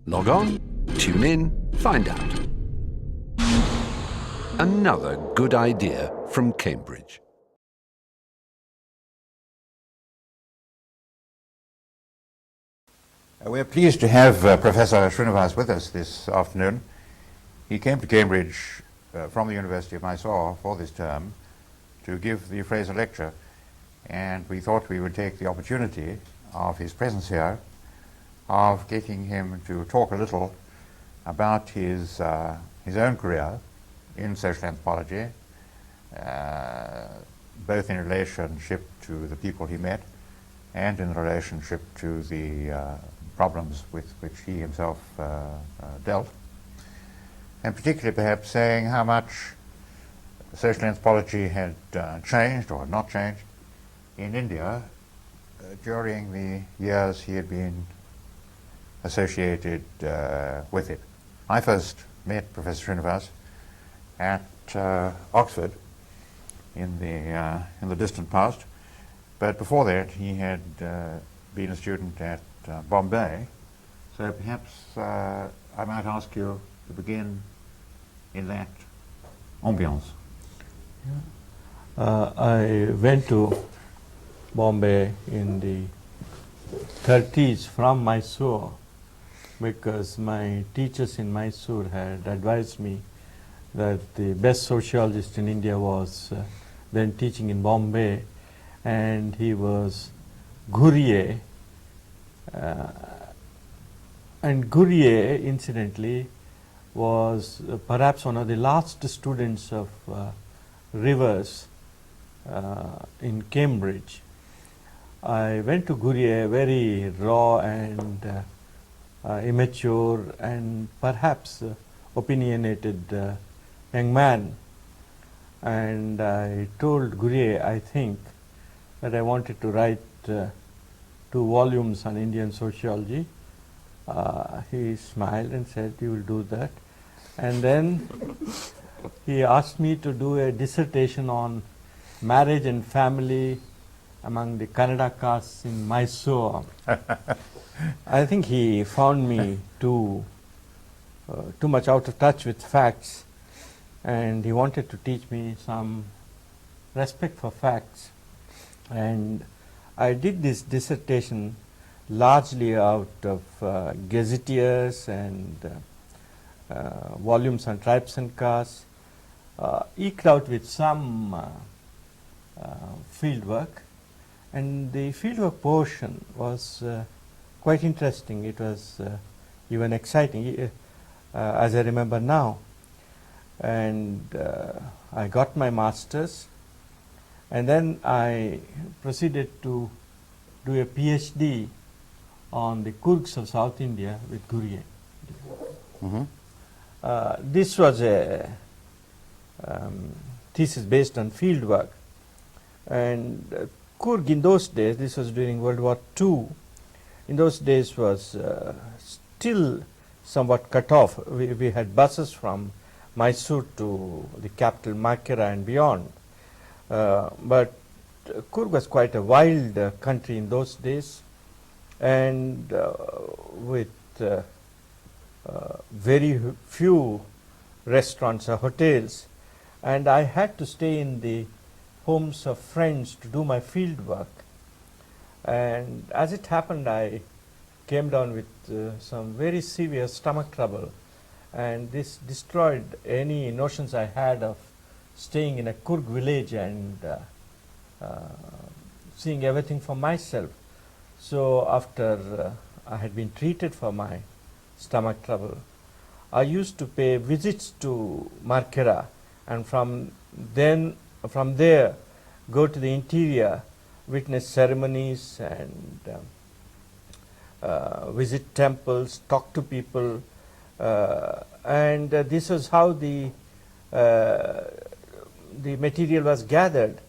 Log on, tune in, find out. Another good idea from Cambridge. We're pleased to have Professor Srinivas with us this afternoon. He came to Cambridge from the University of Mysore for this term to give the Fraser Lecture, and we thought we would take the opportunity of his presence here of getting him to talk a little about his own career in social anthropology, both in relationship to the people he met and in relationship to the problems with which he himself dealt, and particularly perhaps saying how much social anthropology had changed or had not changed in India during the years he had been associated with it. I first met Professor Srinivas at Oxford in the distant past, but before that he had been a student at Bombay. So perhaps I might ask you to begin in that ambience. I went to Bombay in the 30s from Mysore because my teachers in Mysore had advised me that the best sociologist in India was then teaching in Bombay, and he was Ghurye. And Ghurye, incidentally, was perhaps one of the last students of Rivers in Cambridge. I went to Ghurye, very raw and immature and perhaps opinionated young man, and I told Ghurye, I think, that I wanted to write 2 volumes on Indian sociology. He smiled and said, "You will do that." And then he asked me to do a dissertation on marriage and family among the Kannada castes in Mysore. I think he found me too much out of touch with facts, and he wanted to teach me some respect for facts. And I did this dissertation largely out of gazetteers and volumes on tribes and castes, eked out with some field work. And the fieldwork portion was quite interesting. It was even exciting, as I remember now. And I got my master's, and then I proceeded to do a PhD on the Kurgs of South India with Ghurye. This was a thesis based on field work, and Kurg in those days, this was during World War II, in those days was still somewhat cut off. We had buses from Mysore to the capital Makkara and beyond, but Kurg was quite a wild country in those days, and with very few restaurants or hotels, and I had to stay in the homes of friends to do my field work. And as it happened, I came down with some very severe stomach trouble, and this destroyed any notions I had of staying in a Kurg village and seeing everything for myself. So after I had been treated for my stomach trouble, I used to pay visits to Makkara, and from there go to the interior, witness ceremonies and visit temples, talk to people, and this was how the material was gathered.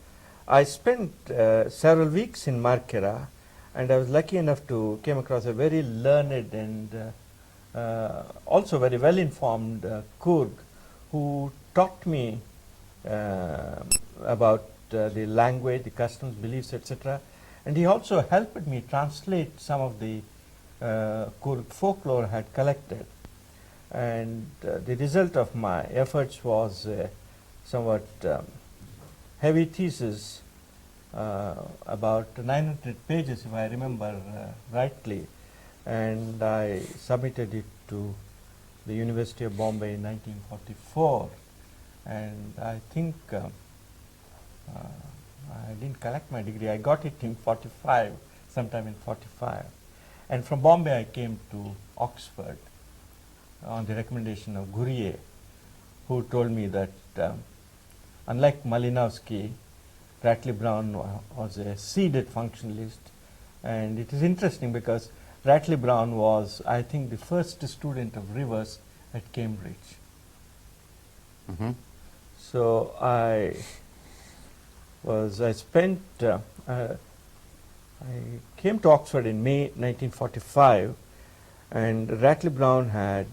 I spent several weeks in Makkara, and I was lucky enough to came across a very learned and also very well informed Kurg who taught me about the language, the customs, beliefs, etc. And he also helped me translate some of the Kurg folklore had collected. And the result of my efforts was a somewhat heavy thesis, about 900 pages if I remember rightly, and I submitted it to the University of Bombay in 1944, and I think I didn't collect my degree. I got it in 45, sometime in 45. And from Bombay I came to Oxford on the recommendation of Goody, who told me that unlike Malinowski, Ratley Brown was a seeded functionalist. And it is interesting because Ratley Brown was, I think, the first student of Rivers at Cambridge. Mm-hmm. So I came to Oxford in May 1945, and Ratley Brown had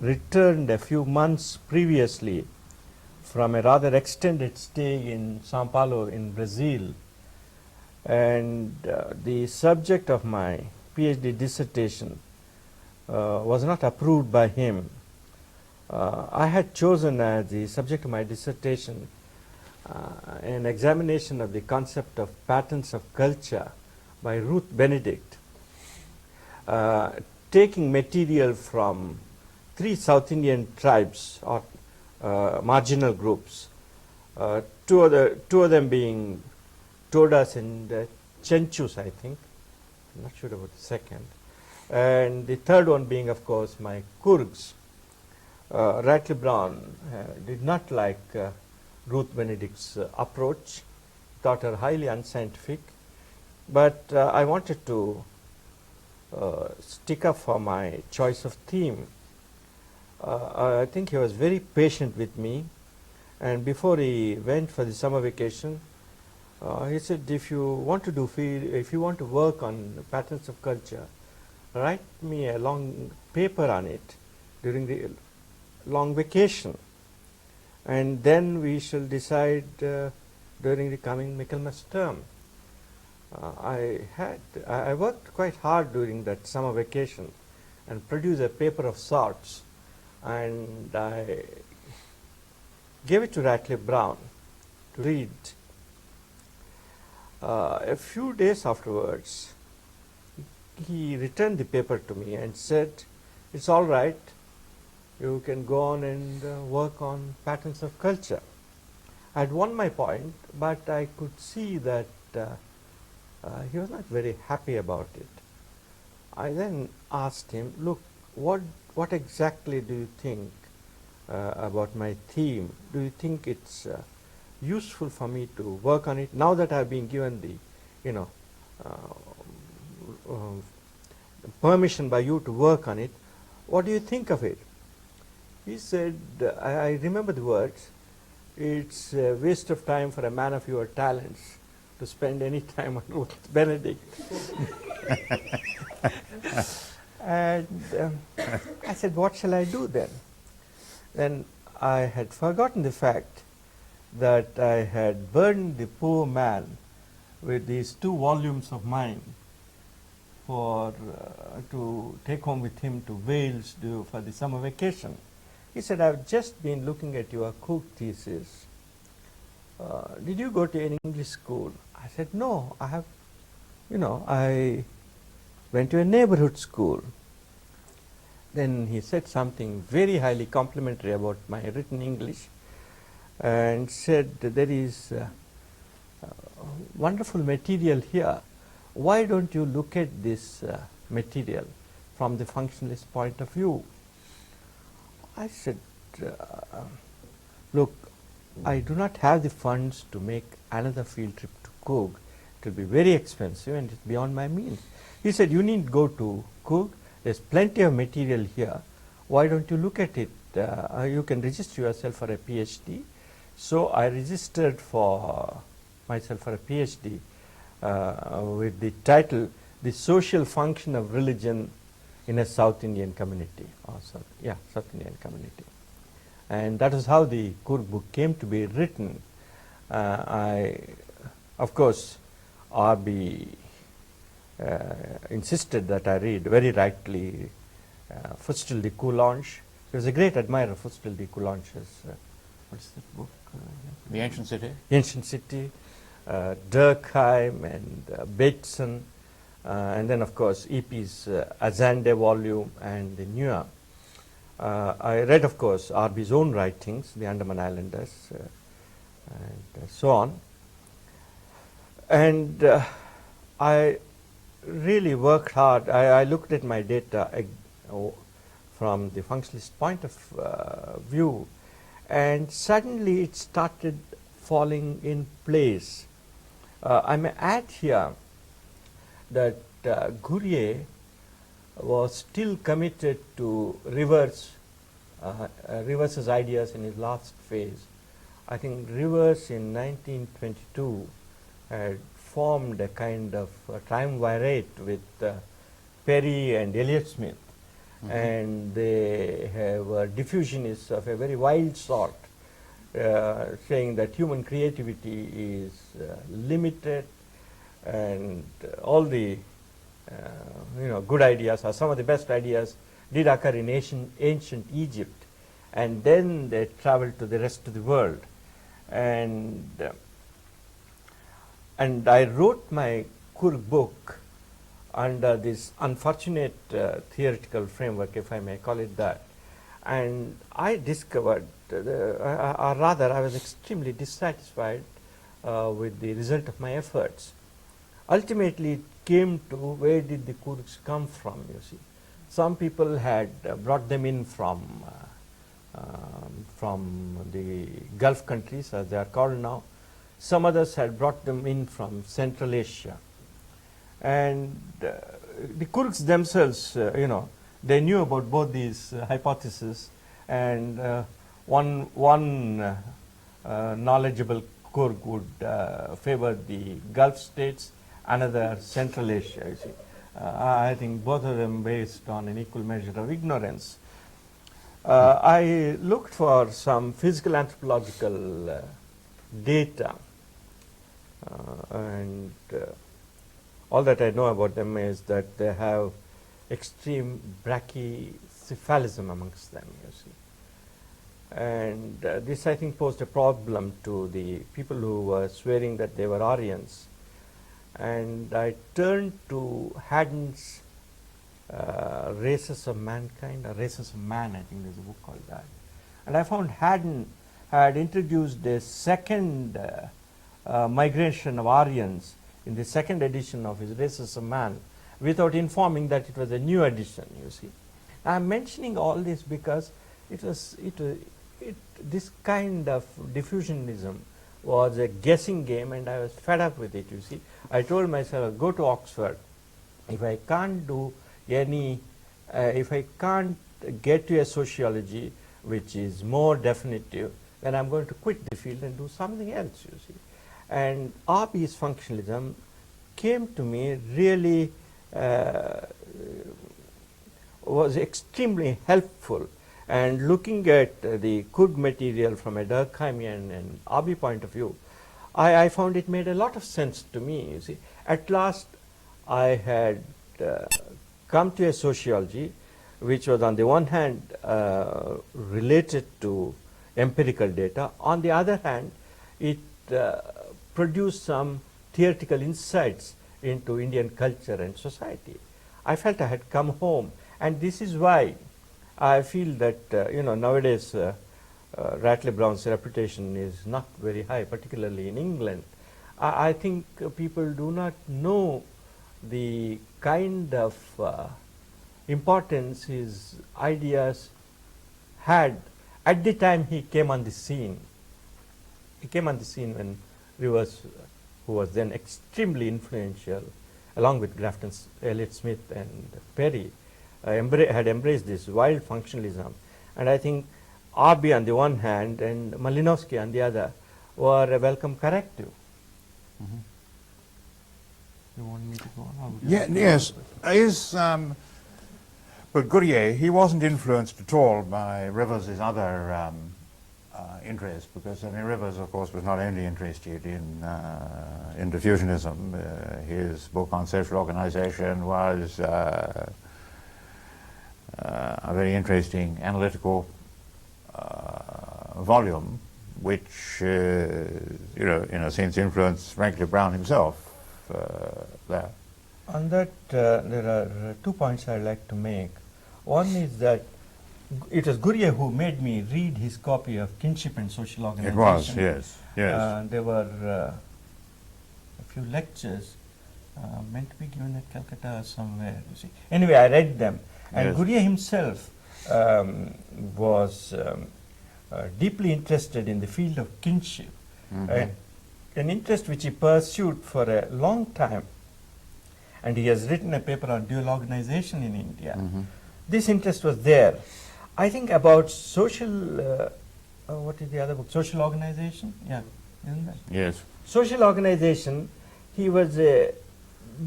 returned a few months previously from a rather extended stay in Sao Paulo in Brazil, and the subject of my PhD dissertation was not approved by him. I had chosen as the subject of my dissertation an examination of the concept of patterns of culture by Ruth Benedict, taking material from 3 South Indian tribes or marginal groups, two of them being Todas and Chenchus, I think. I'm not sure about the second. And the third one being, of course, my Kurgs. Ratley Brown did not like Ruth Benedict's approach, thought her highly unscientific, but I wanted to stick up for my choice of theme. I think he was very patient with me, and before he went for the summer vacation, he said, if you want to work on patterns of culture, write me a long paper on it during the long vacation, and then we shall decide during the coming Michaelmas term. I worked quite hard during that summer vacation and produced a paper of sorts, and I gave it to Ratley Brown to read. A few days afterwards, he returned the paper to me and said, "It's all right, you can go on and work on patterns of culture." I had won my point, but I could see that he was not very happy about it. I then asked him, "Look, what exactly do you think about my theme? Do you think it's useful for me to work on it now that I've been given the, permission by you to work on it? What do you think of it?" He said, I remember the words, "It's a waste of time for a man of your talents to spend any time on Ruth Benedict." And I said, "What shall I do then?" Then I had forgotten the fact that I had burdened the poor man with these 2 volumes of mine for to take home with him to Wales for the summer vacation. He said, "I've just been looking at your Cook thesis. Did you go to an English school?" I said, "No, I went to a neighborhood school." Then he said something very highly complimentary about my written English and said, "There is wonderful material here. Why don't you look at this material from the functionalist point of view?" I said, "Look, I do not have the funds to make another field trip to Coog. It will be very expensive and it's beyond my means." He said, "You need go to Coog. There's plenty of material here. Why don't you look at it? You can register yourself for a PhD." So I registered for myself for a PhD with the title, "The Social Function of Religion in a South Indian Community." South Indian Community. And that is how the Cook book came to be written. Of course, R.B. insisted that I read, very rightly, Fustel de Coulanges. He was a great admirer of Fustel de Coulanges. What is that book? The Ancient City? Ancient City, Durkheim and Bateson, and then of course E.P.'s Azande volume and the Nua. I read, of course, R.B.'s own writings, The Andaman Islanders, and so on. And I really worked hard. I looked at my data from the functionalist point of view, and suddenly it started falling in place. I may add here that Goody was still committed to Rivers's ideas in his last phase. I think Rivers in 1922 had formed a kind of triumvirate with Perry and Elliott Smith, and they were diffusionists of a very wild sort, saying that human creativity is limited, and all the good ideas, or some of the best ideas, did occur in ancient Egypt, and then they traveled to the rest of the world. And I wrote my Kurg book under this unfortunate theoretical framework, if I may call it that. And I discovered, or rather I was extremely dissatisfied with the result of my efforts. Ultimately it came to, where did the Kurgs come from, you see. Some people had brought them in from the Gulf countries, as they are called now. Some others had brought them in from Central Asia. And the Kurgs themselves, they knew about both these hypotheses, and one knowledgeable Kurg would favor the Gulf states, another Central Asia, you see. I think both of them based on an equal measure of ignorance. I looked for some physical anthropological data, and all that I know about them is that they have extreme brachycephalism amongst them, you see. And this, I think, posed a problem to the people who were swearing that they were Aryans. And I turned to Haddon's Races of Mankind, or Races of Man, I think there's a book called that. And I found Haddon had introduced a second migration of Aryans in the second edition of his Races of Man, without informing that it was a new edition, you see. I'm mentioning all this because this kind of diffusionism was a guessing game, and I was fed up with it, you see. I told myself, go to Oxford. If I can't do if I can't get to a sociology which is more definitive, then I'm going to quit the field and do something else, you see. And R.B.'s functionalism came to me really, was extremely helpful. And looking at the Kurg material from a Durkheimian and R.B. point of view, I found it made a lot of sense to me, you see. At last, I had come to a sociology which was on the one hand related to empirical data, on the other hand it produced some theoretical insights into Indian culture and society. I felt I had come home, and this is why I feel that nowadays Ratley Brown's reputation is not very high, particularly in England. I think people do not know the kind of importance his ideas had at the time he came on the scene. He came on the scene when Rivers, who was then extremely influential, along with Grafton, Elliott Smith and Perry, had embraced this wild functionalism. And I think R.B. on the one hand and Malinowski on the other were a welcome corrective. Mm-hmm. You want me to go on? Yes. But Goody, he wasn't influenced at all by Rivers' other interest, because I mean Rivers, of course, was not only interested in diffusionism. His book on social organization was a very interesting analytical volume, which you know, in a sense, influenced frankly Brown himself there. On that, there are 2 points I'd like to make. One is that it was Goody who made me read his copy of Kinship and Social Organization. It was, yes, yes. There were a few lectures meant to be given at Calcutta or somewhere. You see. Anyway, I read them. And Yes. Goody himself was deeply interested in the field of kinship, an interest which he pursued for a long time. And he has written a paper on dual organization in India. This interest was there. I think about social, what is the other book? Social organization? Yeah, isn't that? Yes. Social organization, he was a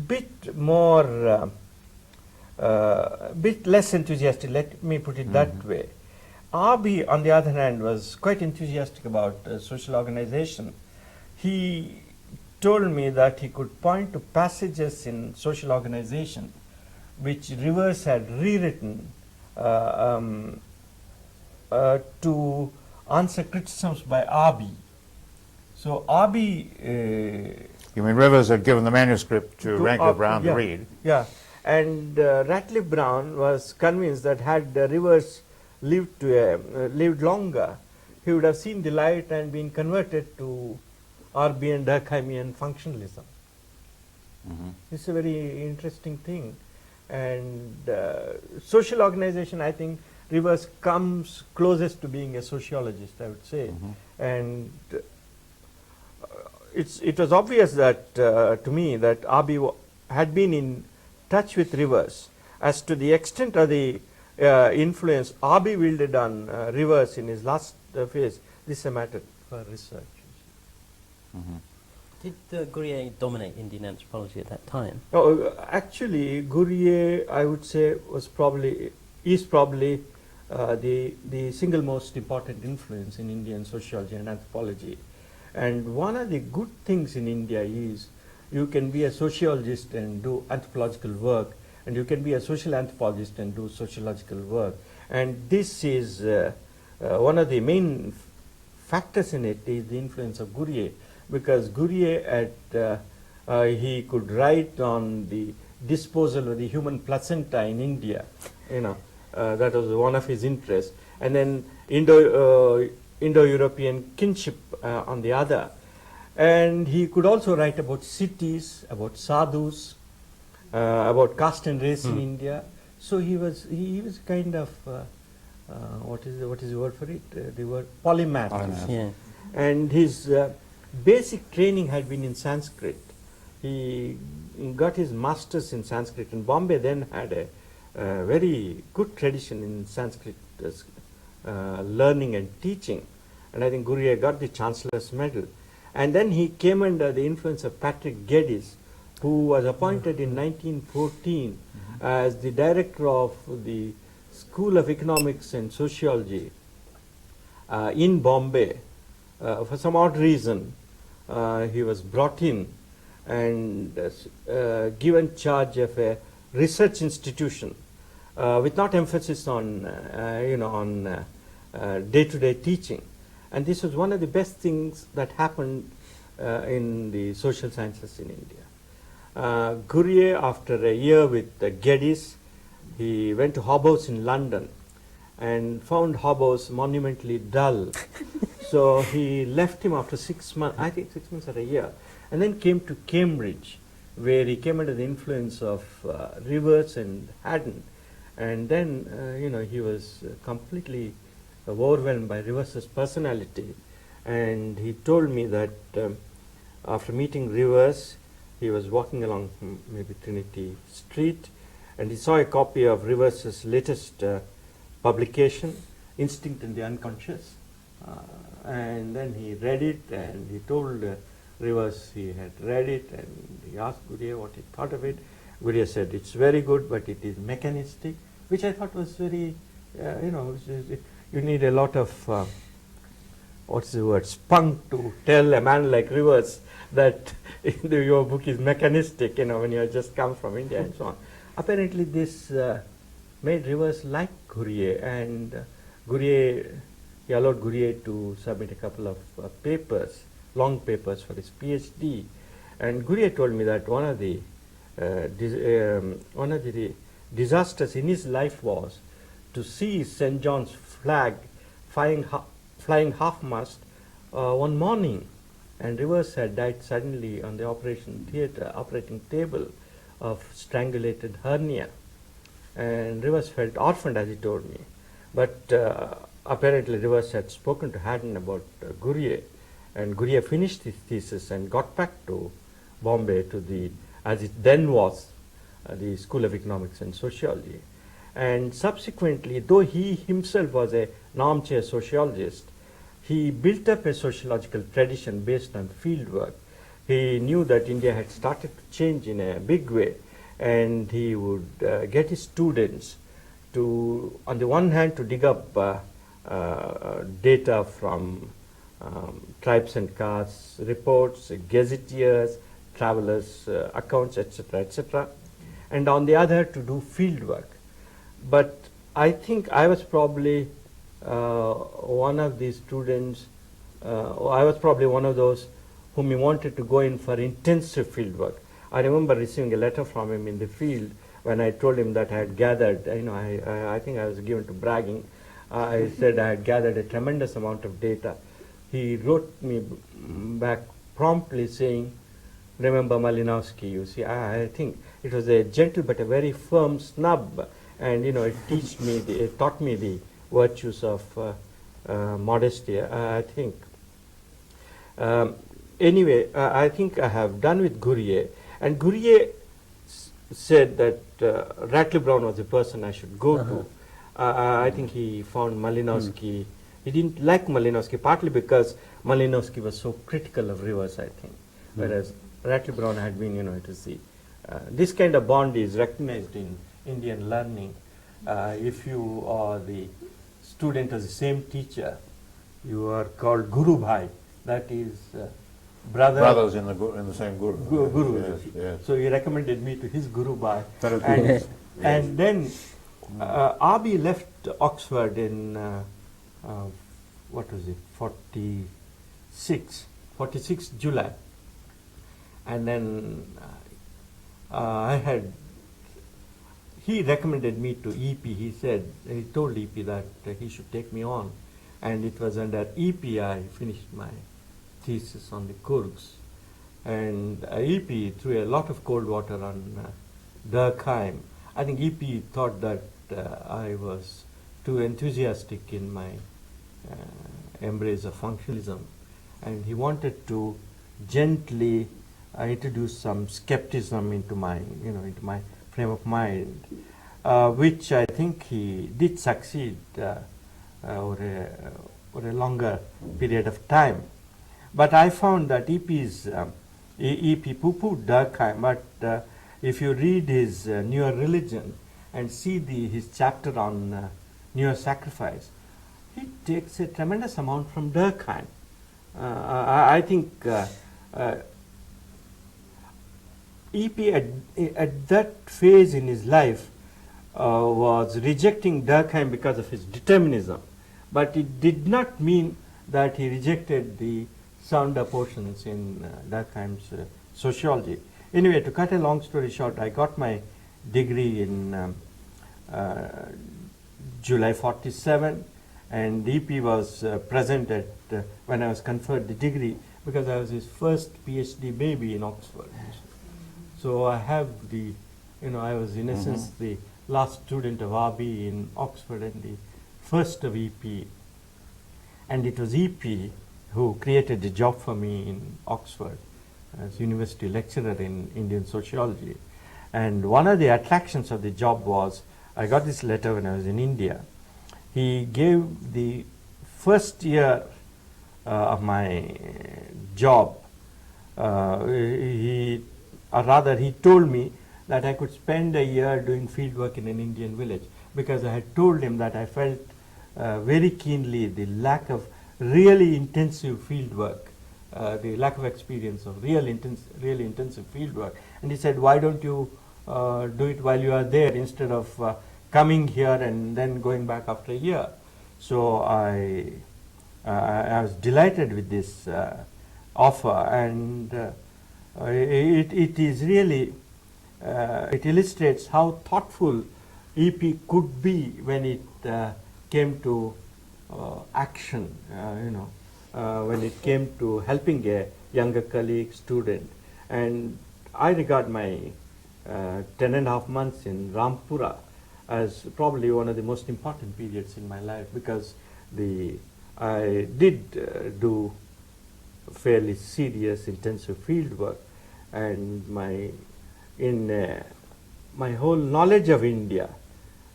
bit more, bit less enthusiastic, let me put it that way. R.B., on the other hand, was quite enthusiastic about social organization. He told me that he could point to passages in social organization which Rivers had rewritten to answer criticisms by R.B. So R.B. You mean Rivers had given the manuscript to Radcliffe Brown to read? Yeah, and Radcliffe Brown was convinced that had Rivers lived longer, he would have seen the light and been converted to R.B. and Durkheimian functionalism. It's a very interesting thing. And social organization, I think Rivers comes closest to being a sociologist, I would say. And it was obvious that to me that R.B. had been in touch with Rivers. As to the extent of the influence R.B. wielded on Rivers in his last phase, this is a matter for research. Did Gourier dominate Indian anthropology at that time? Oh, actually, Gourier, I would say, is probably the single most important influence in Indian sociology and anthropology. And one of the good things in India is you can be a sociologist and do anthropological work, and you can be a social anthropologist and do sociological work. And this is one of the main factors in it is the influence of Gourier, because Gourier he could write on the disposal of the human placenta in India, that was one of his interests, and then Indo-European kinship on the other. And he could also write about cities, about sadhus, about caste and race in India. So he was kind of what is the word for it? The word polymath. Yeah. And his basic training had been in Sanskrit. He got his master's in Sanskrit, and Bombay then had a very good tradition in Sanskrit learning and teaching. And I think Gourier got the Chancellor's Medal. And then he came under the influence of Patrick Geddes, who was appointed in 1914 as the director of the School of Economics and Sociology in Bombay. For some odd reason, he was brought in and given charge of a research institution with not emphasis on day-to-day teaching. And this was one of the best things that happened in the social sciences in India. Gourier, after a year with Geddes, he went to Hobhouse in London and found Hobhouse monumentally dull. So he left him after 6 months, I think 6 months or a year, and then came to Cambridge, where he came under the influence of Rivers and Haddon. And then, he was completely overwhelmed by Rivers's personality. And he told me that after meeting Rivers, he was walking along maybe Trinity Street, and he saw a copy of Rivers's latest publication, Instinct in the Unconscious. And then he read it, and he told Rivers he had read it, and he asked Gourier what he thought of it. Gourier said, "It's very good, but it is mechanistic," which I thought was very, you need a lot of what's the word, spunk to tell a man like Rivers that your book is mechanistic, when you just come from India and so on. Apparently this made Rivers like Gurrier, and he allowed Gurrier to submit a couple of papers, long papers for his PhD. And Gurrier told me that one of the disasters in his life was to see St. John's flag flying half-mast one morning, and Rivers had died suddenly on the operating table of strangulated hernia, and Rivers felt orphaned, as he told me. But apparently Rivers had spoken to Haddon about Gurrier, and Gurrier finished his thesis and got back to Bombay to the, as it then was, the School of Economics and Sociology. And subsequently, though he himself was an armchair sociologist, he built up a sociological tradition based on fieldwork. He knew that India had started to change in a big way, and he would get his students to, on the one hand, to dig up data from tribes and castes, reports, gazetteers, travelers' accounts, etc., etc., and on the other to do field work. But I think I was probably one of these students, I was probably one of those whom he wanted to go in for intensive field work. I remember receiving a letter from him in the field when I told him that I had gathered, I think I was given to bragging. I said I had gathered a tremendous amount of data. He wrote me back promptly saying, remember Malinowski, you see. I think it was a gentle but a very firm snub, and it taught me the virtues of modesty, I think. Anyway, I think I have done with Gurrier, and Gurrier said that Rattler Brown was the person I should go to. I think he found Malinowski, he didn't like Malinowski, partly because Malinowski was so critical of Rivers, I think, whereas Rattler Brown had been, it was the, this kind of bond is recognized in Indian learning. If you are the student of the same teacher, you are called Guru Bhai, that is brothers in the same guru. Guru. Yes, yes. So he recommended me to his Guru Bhai. Yes. And then R.B. left Oxford in, what was it, 46 July. And then he recommended me to EP. He told EP that he should take me on. And it was under EP I finished my thesis on the Kurgs. And EP threw a lot of cold water on Durkheim. I think EP thought that I was too enthusiastic in my embrace of functionalism. And he wanted to gently introduce some skepticism into my frame of mind, which I think he did succeed over a longer period of time. But I found that EP poo-pooed Durkheim, but if you read his Newer Religion and see his chapter on Newer Sacrifice, he takes a tremendous amount from Durkheim. I think EP at that phase in his life was rejecting Durkheim because of his determinism, but it did not mean that he rejected the sounder portions in Durkheim's sociology. Anyway, to cut a long story short, I got my degree in July 47, and EP was present at when I was conferred the degree, because I was his first PhD baby in Oxford. So I have I was in essence the last student of RB in Oxford and the first of EP. And it was EP who created the job for me in Oxford as university lecturer in Indian sociology. And one of the attractions of the job was, I got this letter when I was in India. He gave the first year of my job, he told me that I could spend a year doing field work in an Indian village, because I had told him that I felt very keenly the lack of really intensive field work, the lack of experience of really intensive field work. And he said, why don't you do it while you are there instead of coming here and then going back after a year? So I was delighted with this offer, and it is really, it illustrates how thoughtful EP could be when it came to action, when it came to helping a younger colleague, student. And I regard my 10.5 months in Rampura as probably one of the most important periods in my life, because I did do fairly serious, intensive field work, and my whole knowledge of India,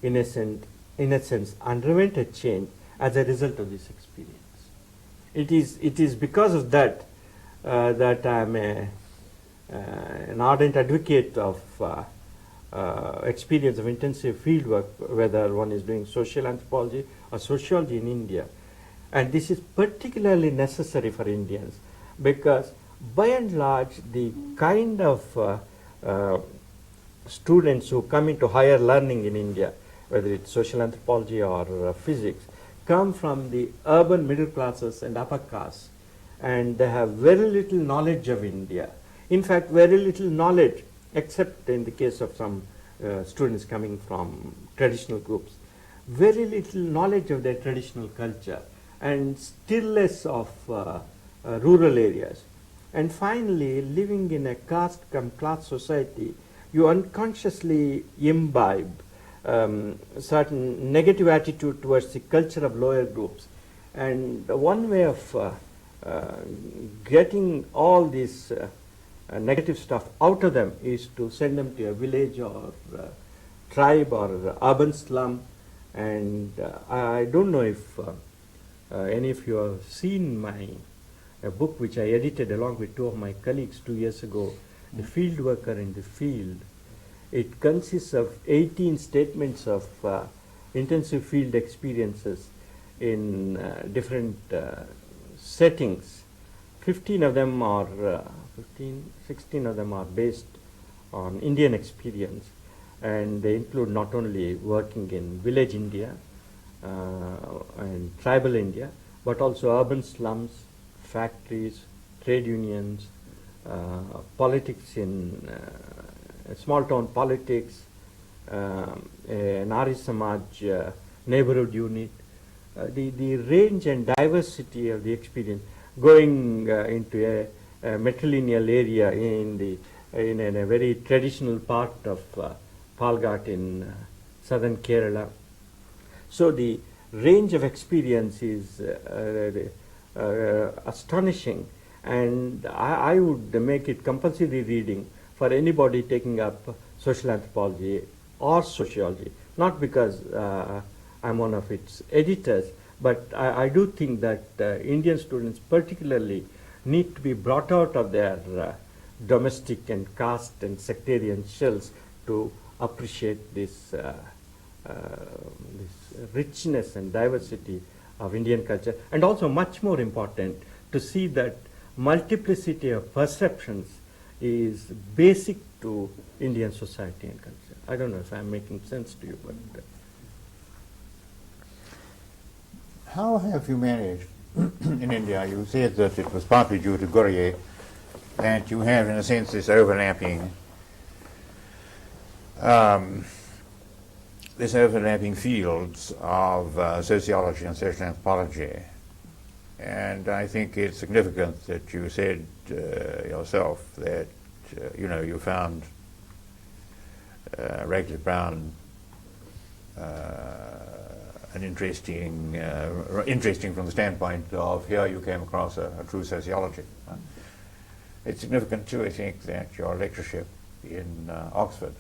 in a sense, underwent a change as a result of this experience. It is because of that that I am an ardent advocate of experience of intensive field work, whether one is doing social anthropology or sociology in India. And this is particularly necessary for Indians, because by and large the kind of students who come into higher learning in India, whether it's social anthropology or physics, come from the urban middle classes and upper castes, and they have very little knowledge of India. In fact, very little knowledge, except in the case of some students coming from traditional groups, very little knowledge of their traditional culture, and still less of rural areas. And finally, living in a caste-cum-class society, you unconsciously imbibe certain negative attitude towards the culture of lower groups. And one way of getting all this negative stuff out of them is to send them to a village or tribe or urban slum. And I don't know if any of you have seen a book which I edited along with two of my colleagues 2 years ago, The Field Worker in the Field. It consists of 18 statements of intensive field experiences in different settings. 16 of them are based on Indian experience, and they include not only working in village India and tribal India, but also urban slums, factories, trade unions, politics in small town politics, an Ari Samaj neighborhood unit, the range and diversity of the experience, going into a matrilineal area in a very traditional part of Palghat in southern Kerala. So the range of experience is astonishing, and I would make it compulsory reading for anybody taking up social anthropology or sociology, not because I'm one of its editors, but I do think that Indian students particularly need to be brought out of their domestic and caste and sectarian shells to appreciate this richness and diversity of Indian culture, and also much more important to see that multiplicity of perceptions is basic to Indian society and culture. I don't know if I'm making sense to you, but how have you managed in India? You said that it was partly due to Goody, that you have, in a sense, this overlapping fields of sociology and social anthropology. And I think it's significant that you said yourself that you found Radcliffe Brown an interesting from the standpoint of here you came across a true sociology. It's significant too, I think, that your lectureship in Oxford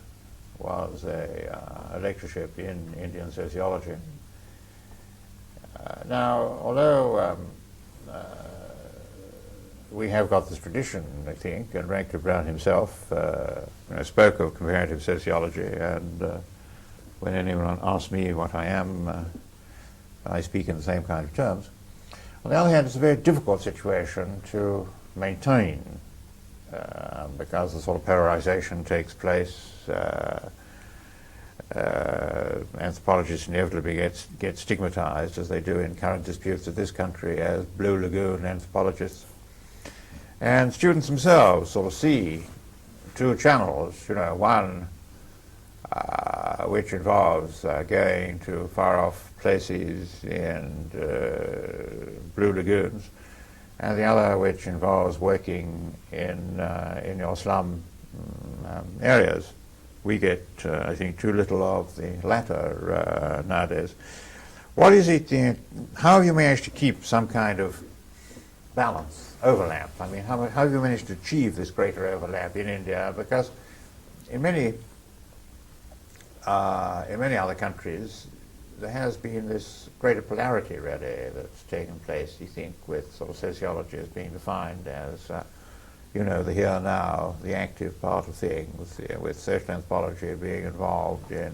was a lectureship in Indian sociology. Now, although we have got this tradition, I think, and Radcliffe Brown himself spoke of comparative sociology, and when anyone asks me what I am, I speak in the same kind of terms. On the other hand, it's a very difficult situation to maintain because the sort of polarization takes place. Anthropologists inevitably get stigmatized, as they do in current disputes of this country, as Blue Lagoon anthropologists. And students themselves sort of see two channels, one which involves going to far-off places in Blue Lagoons, and the other which involves working in your slum areas. We get, I think, too little of the latter nowadays. What is it, how have you managed to keep some kind of balance, overlap? I mean, how have you managed to achieve this greater overlap in India? Because in many other countries, there has been this greater polarity, really, that's taken place, you think, with sort of sociology as being defined as, the here and now, the active part of things, with social anthropology being involved in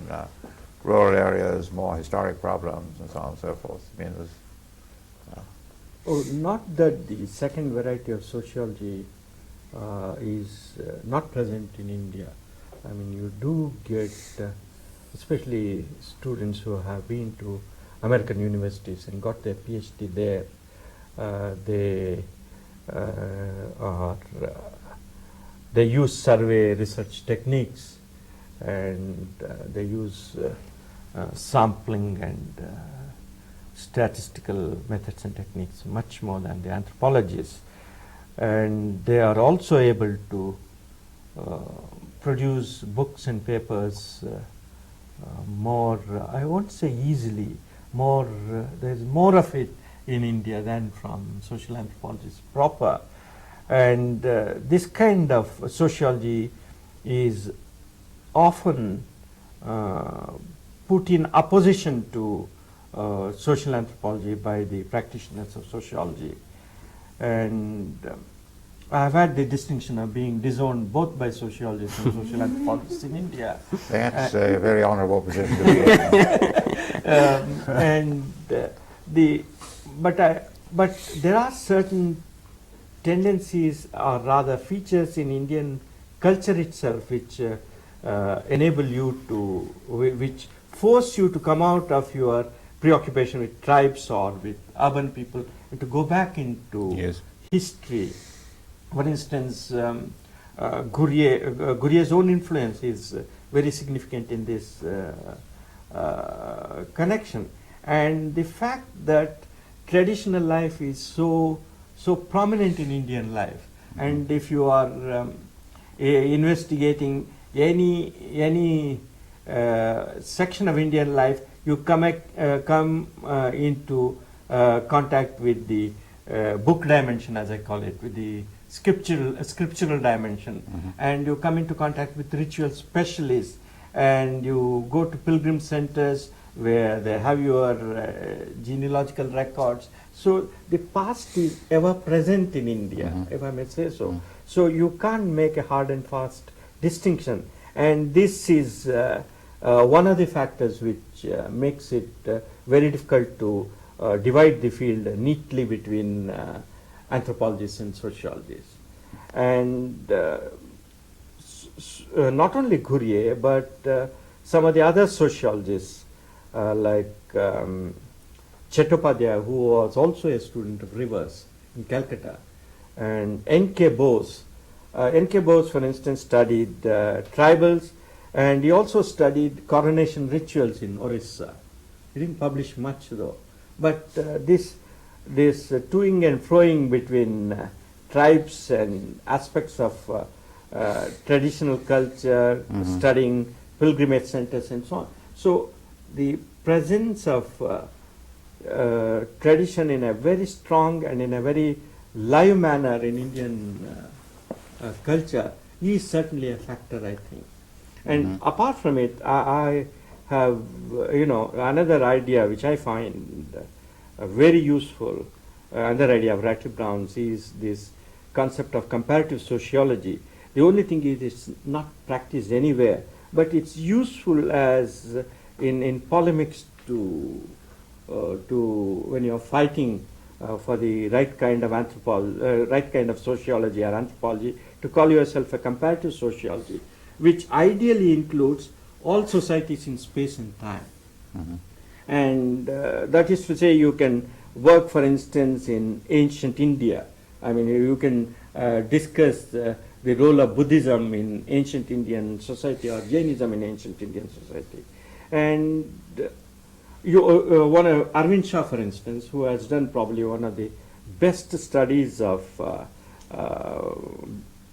rural areas, more historic problems, and so on and so forth. I mean, Not that the second variety of sociology is not present in India. I mean, you do get, especially students who have been to American universities and got their PhD there, they use survey research techniques, and they use sampling and statistical methods and techniques much more than the anthropologists, and they are also able to produce books and papers more, I won't say easily, more, there's more of it in India than from social anthropologists proper. And this kind of sociology is often put in opposition to social anthropology by the practitioners of sociology. And I've had the distinction of being disowned both by sociologists and social anthropologists in India. That's a very honorable position to be in. But there are certain tendencies, or rather features in Indian culture itself, which enable you to, which force you to come out of your preoccupation with tribes or with urban people and to go back into history. For instance, Gurier's own influence is very significant in this connection, and the fact that traditional life is so prominent in Indian life, and if you are investigating any section of Indian life, you come into contact with the book dimension, as I call it, with the scriptural dimension, and you come into contact with ritual specialists, and you go to pilgrim centers where they have your genealogical records. So the past is ever present in India, if I may say so. So you can't make a hard and fast distinction, and this is one of the factors which makes it very difficult to divide the field neatly between anthropologists and sociologists. And not only Gurier, but some of the other sociologists like Chattopadhyay, who was also a student of Rivers in Calcutta, and N.K. Bose. N.K. Bose, for instance, studied tribals, and he also studied coronation rituals in Orissa. He didn't publish much though, but this toing and froing between tribes and aspects of traditional culture, studying pilgrimage centers and so on. So the presence of tradition in a very strong and in a very live manner in Indian culture is certainly a factor, I think. And apart from it, I have another idea which I find very useful. Another idea of Ratcliffe Brown's is this concept of comparative sociology. The only thing is it's not practiced anywhere, but it's useful as in polemics to when you're fighting for the right kind of right kind of sociology or anthropology, to call yourself a comparative sociology, which ideally includes all societies in space and time. And that is to say, you can work, for instance, in ancient India. I mean, you can discuss the role of Buddhism in ancient Indian society or Jainism in ancient Indian society. And one of Arvind Shah, for instance, who has done probably one of the best studies of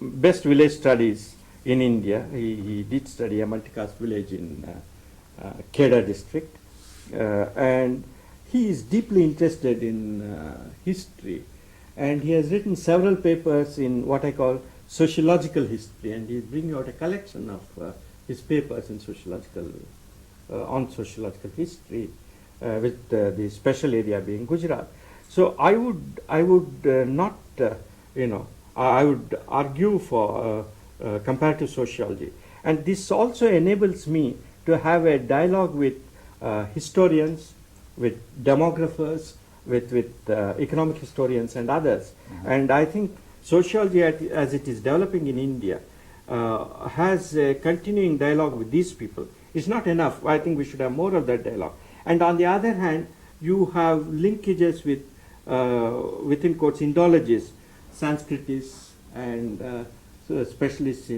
best village studies in India. He did study a multi-caste village in Kheda district, and he is deeply interested in history, and he has written several papers in what I call sociological history, and he is bringing out a collection of his papers in sociological on sociological history, with the special area being Gujarat. So I would not, I would argue for comparative sociology, and this also enables me to have a dialogue with historians, with demographers, with economic historians and others. And I think sociology, as it is developing in India, has a continuing dialogue with these people. It's not enough. I think we should have more of that dialogue. And on the other hand, you have linkages with, within quotes, Indologists, Sanskritists, and specialists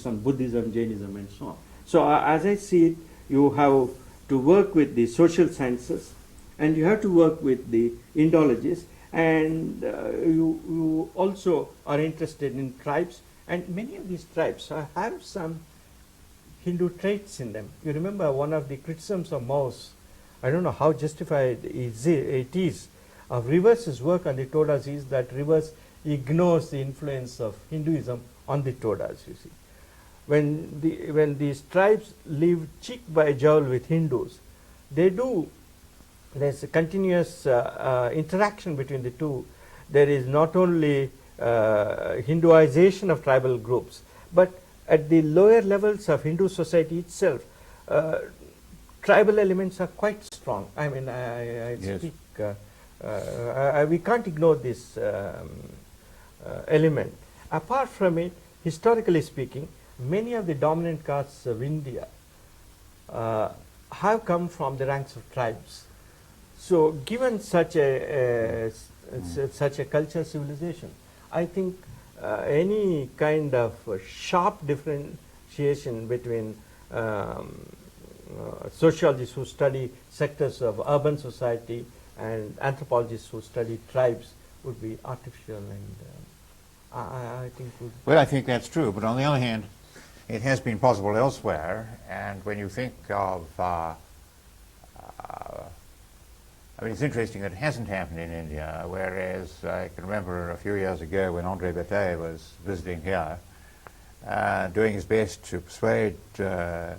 on Buddhism, Jainism, and so on. So as I see it, you have to work with the social sciences, and you have to work with the Indologists, and you also are interested in tribes, and many of these tribes have some Hindu traits in them. You remember one of the criticisms of Mauss, I don't know how justified it is, of Rivers' work on the Todas is that Rivers ignores the influence of Hinduism on the Todas, you see. When these tribes live cheek by jowl with Hindus, there's a continuous interaction between the two. There is not only Hinduization of tribal groups, but at the lower levels of Hindu society itself, tribal elements are quite strong. I mean, I Yes. speak, we can't ignore this element. Apart from it, historically speaking, many of the dominant castes of India have come from the ranks of tribes. So given such a culture civilization, I think any kind of sharp differentiation between sociologists who study sectors of urban society and anthropologists who study tribes would be artificial, and I think would. Well, I think that's true, but on the other hand, it has been possible elsewhere, and when you think of, I mean, it's interesting that it hasn't happened in India, whereas I can remember a few years ago when André Bataille was visiting here, doing his best to persuade Dr.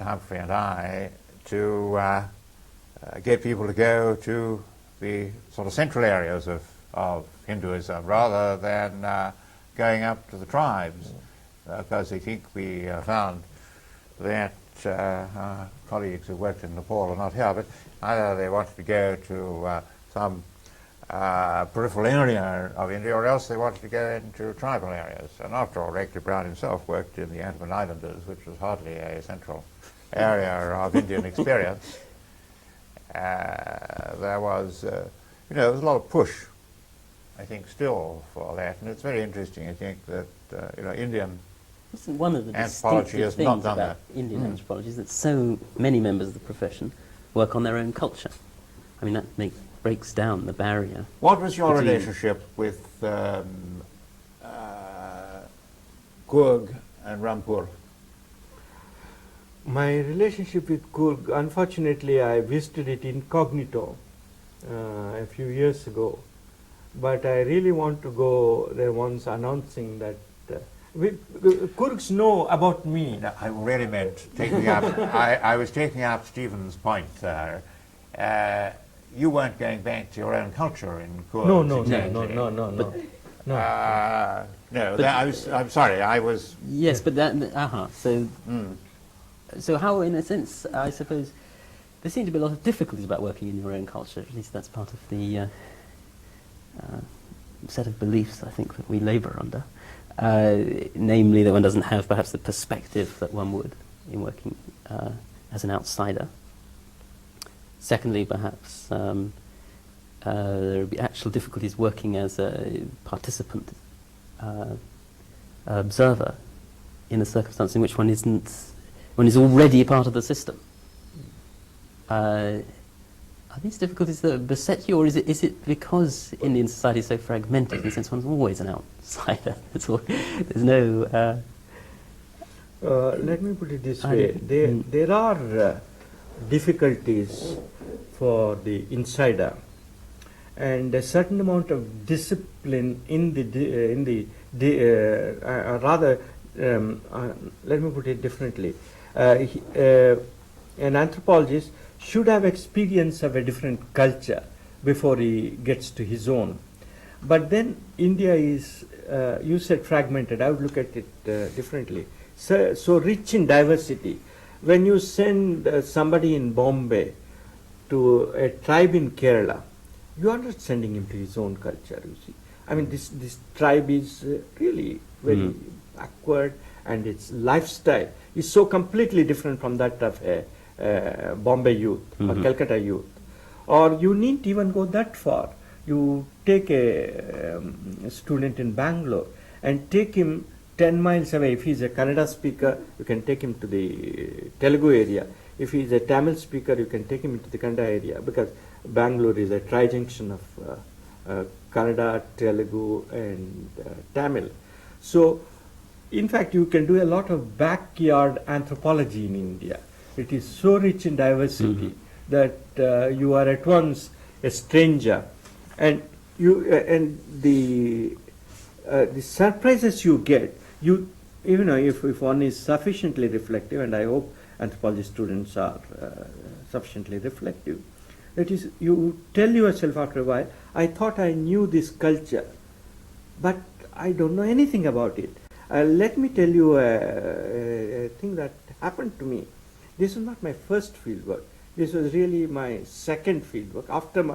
Humphrey and I to get people to go to the sort of central areas of Hinduism rather than going up to the tribes, because I think we found that our colleagues who worked in Nepal are not here, but either they wanted to go to some peripheral area of India, or else they wanted to go into tribal areas. And after all, Rector Brown himself worked in the Andaman Islanders, which was hardly a central area of Indian experience. There was, there was a lot of push, I think, still for that, and it's very interesting, I think, that Indian Isn't one of the anthropology distinctive has not things done about that. Indian anthropology is that so many members of the profession work on their own culture. I mean, that breaks down the barrier. What was your between- relationship with Coorg and Rampur? My relationship with Coorg, unfortunately, I visited it incognito a few years ago, but I really want to go there once, announcing that Coorgs know about me. No, I really meant taking up. I was taking up Stephen's point there. You weren't going back to your own culture in Coorg. No. I'm sorry. I was. Yes, but that, so how, in a sense, I suppose, there seem to be a lot of difficulties about working in your own culture. At least that's part of the set of beliefs I think that we labour under. Namely, that one doesn't have perhaps the perspective that one would in working as an outsider. Secondly, perhaps there would be actual difficulties working as a participant, observer, in a circumstance in which one is already a part of the system. Are these difficulties that beset you, or is it because Indian society is so fragmented, in the sense one's always an outsider? There's no... let me put it this way. There are difficulties for the insider, and a certain amount of discipline in let me put it differently. An anthropologist should have experience of a different culture before he gets to his own. But then India is, you said fragmented, I would look at it differently. So rich in diversity. When you send somebody in Bombay to a tribe in Kerala, you are not sending him to his own culture, you see. I mean, this tribe is really very backward, and its lifestyle is so completely different from that of a Bombay youth or Calcutta youth. Or you need to even go that far. You take a student in Bangalore and take him 10 miles away. If he's a Kannada speaker, you can take him to the Telugu area. If he's a Tamil speaker, you can take him into the Kannada area, because Bangalore is a tri-junction of Kannada, Telugu and Tamil. So, in fact, you can do a lot of backyard anthropology in India. It is so rich in diversity that you are at once a stranger, and the surprises you get, if one is sufficiently reflective, and I hope anthropology students are sufficiently reflective, that is, you tell yourself after a while, I thought I knew this culture, but I don't know anything about it. Let me tell you a thing that happened to me. This was not my first field work. This was really my second field work after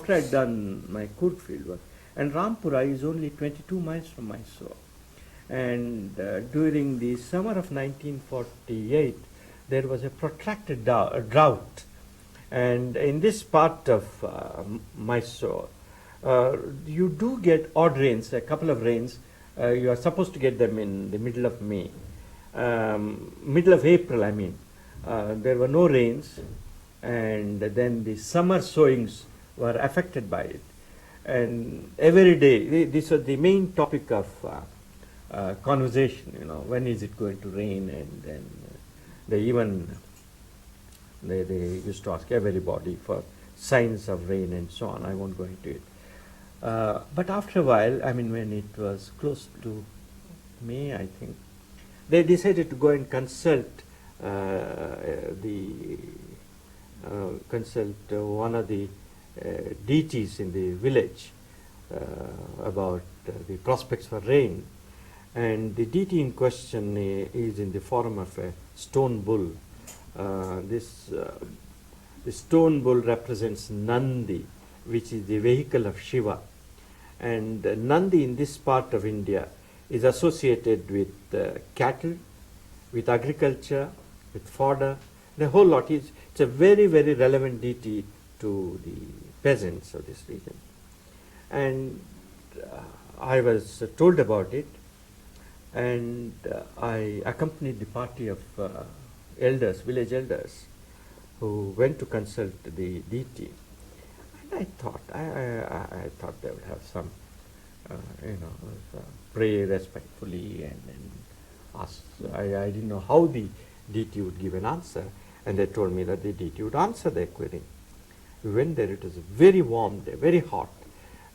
I'd done my Kurd field work. And Rampura is only 22 miles from Mysore. And during the summer of 1948, there was a protracted drought. And in this part of Mysore, you do get odd rains, a couple of rains. You are supposed to get them in the middle of May. Middle of April, I mean. There were no rains, and then the summer sowings were affected by it. And every day, this was the main topic of conversation, when is it going to rain, and then they used to ask everybody for signs of rain and so on. I won't go into it. But after a while, I mean, when it was close to May, I think, they decided to go and consult one of the deities in the village about the prospects for rain. And the deity in question is in the form of a stone bull. The stone bull represents Nandi, which is the vehicle of Shiva. And Nandi in this part of India is associated with cattle, with agriculture, with fodder, the whole lot. It's a very, very relevant deity to the peasants of this region. And I was told about it, and I accompanied the party of elders, village elders, who went to consult the deity. And I thought they would have some, pray respectfully and ask. I didn't know how the deity would give an answer, and they told me that the deity would answer their query. We went there. It was a very warm day, very hot,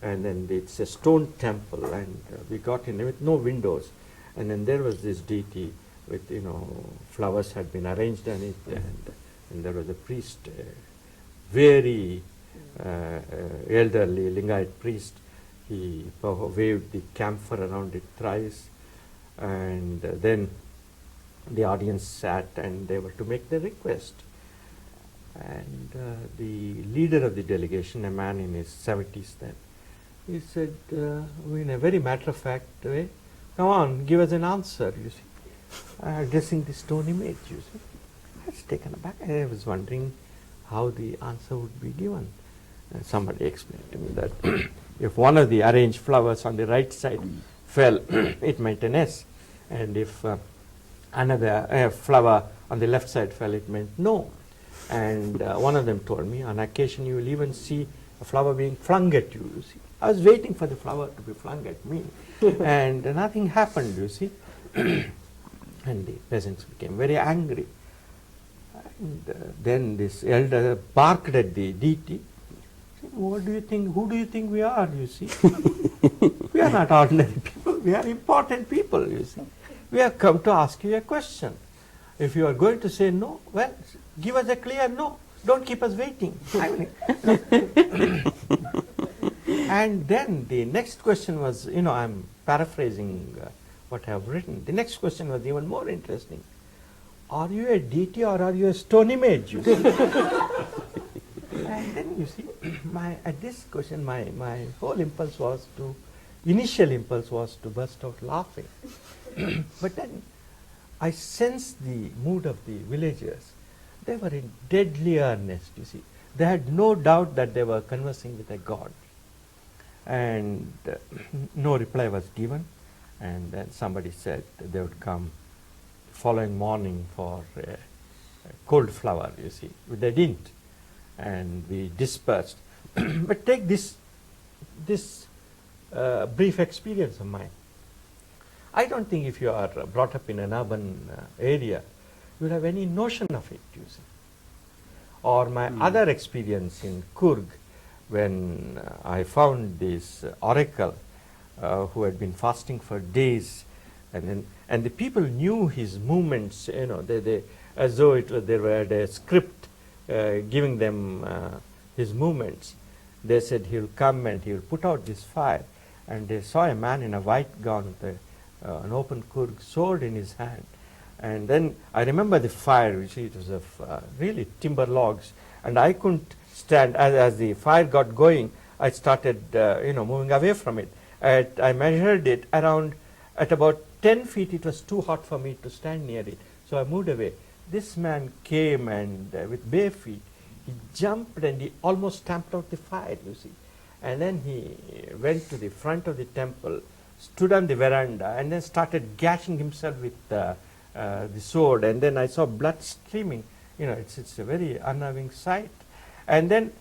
and then it's a stone temple, and we got in with no windows, and then there was this deity with flowers had been arranged on it, and there was a priest, very elderly Lingayat priest. He waved the camphor around it thrice, and then the audience sat and they were to make their request. And the leader of the delegation, a man in his 70s then, he said, in a very matter-of-fact way, come on, give us an answer, you see, addressing the stone image, you see. I was taken aback. I was wondering how the answer would be given. Somebody explained to me that if one of the arranged flowers on the right side fell, it meant an S. And if another flower on the left side fell, it meant no. And one of them told me, on occasion you will even see a flower being flung at you, you see. I was waiting for the flower to be flung at me. And nothing happened, you see. And the peasants became very angry. And then this elder barked at the deity. Said, what do you think, who do you think we are, you see? We are not ordinary people, we are important people, you see. We have come to ask you a question. If you are going to say no, well, give us a clear no. Don't keep us waiting. And then the next question was, I'm paraphrasing what I have written. The next question was even more interesting. Are you a deity or are you a stone image? You see? And then you see, at this question, my whole impulse was initial impulse was to burst out laughing. But then I sensed the mood of the villagers. They were in deadly earnest, you see. They had no doubt that they were conversing with a god. And no reply was given. And then somebody said they would come following morning for a cold flower, you see. They didn't. And we dispersed. But take this brief experience of mine. I don't think if you are brought up in an urban area, you will have any notion of it, you see. Or my other experience in Coorg, when I found this oracle who had been fasting for days, and the people knew his movements, they as though there were a script giving them his movements. They said he will come and he will put out this fire, and they saw a man in a white gown with an open Coorg sword in his hand. And then I remember the fire, you see, it was of really timber logs, and I couldn't stand. As the fire got going, I started, moving away from it. I measured it around, at about 10 feet, it was too hot for me to stand near it. So I moved away. This man came and with bare feet, he jumped and he almost stamped out the fire, you see. And then he went to the front of the temple, stood on the veranda, and then started gashing himself with the sword. And then I saw blood streaming. It's a very unnerving sight. And then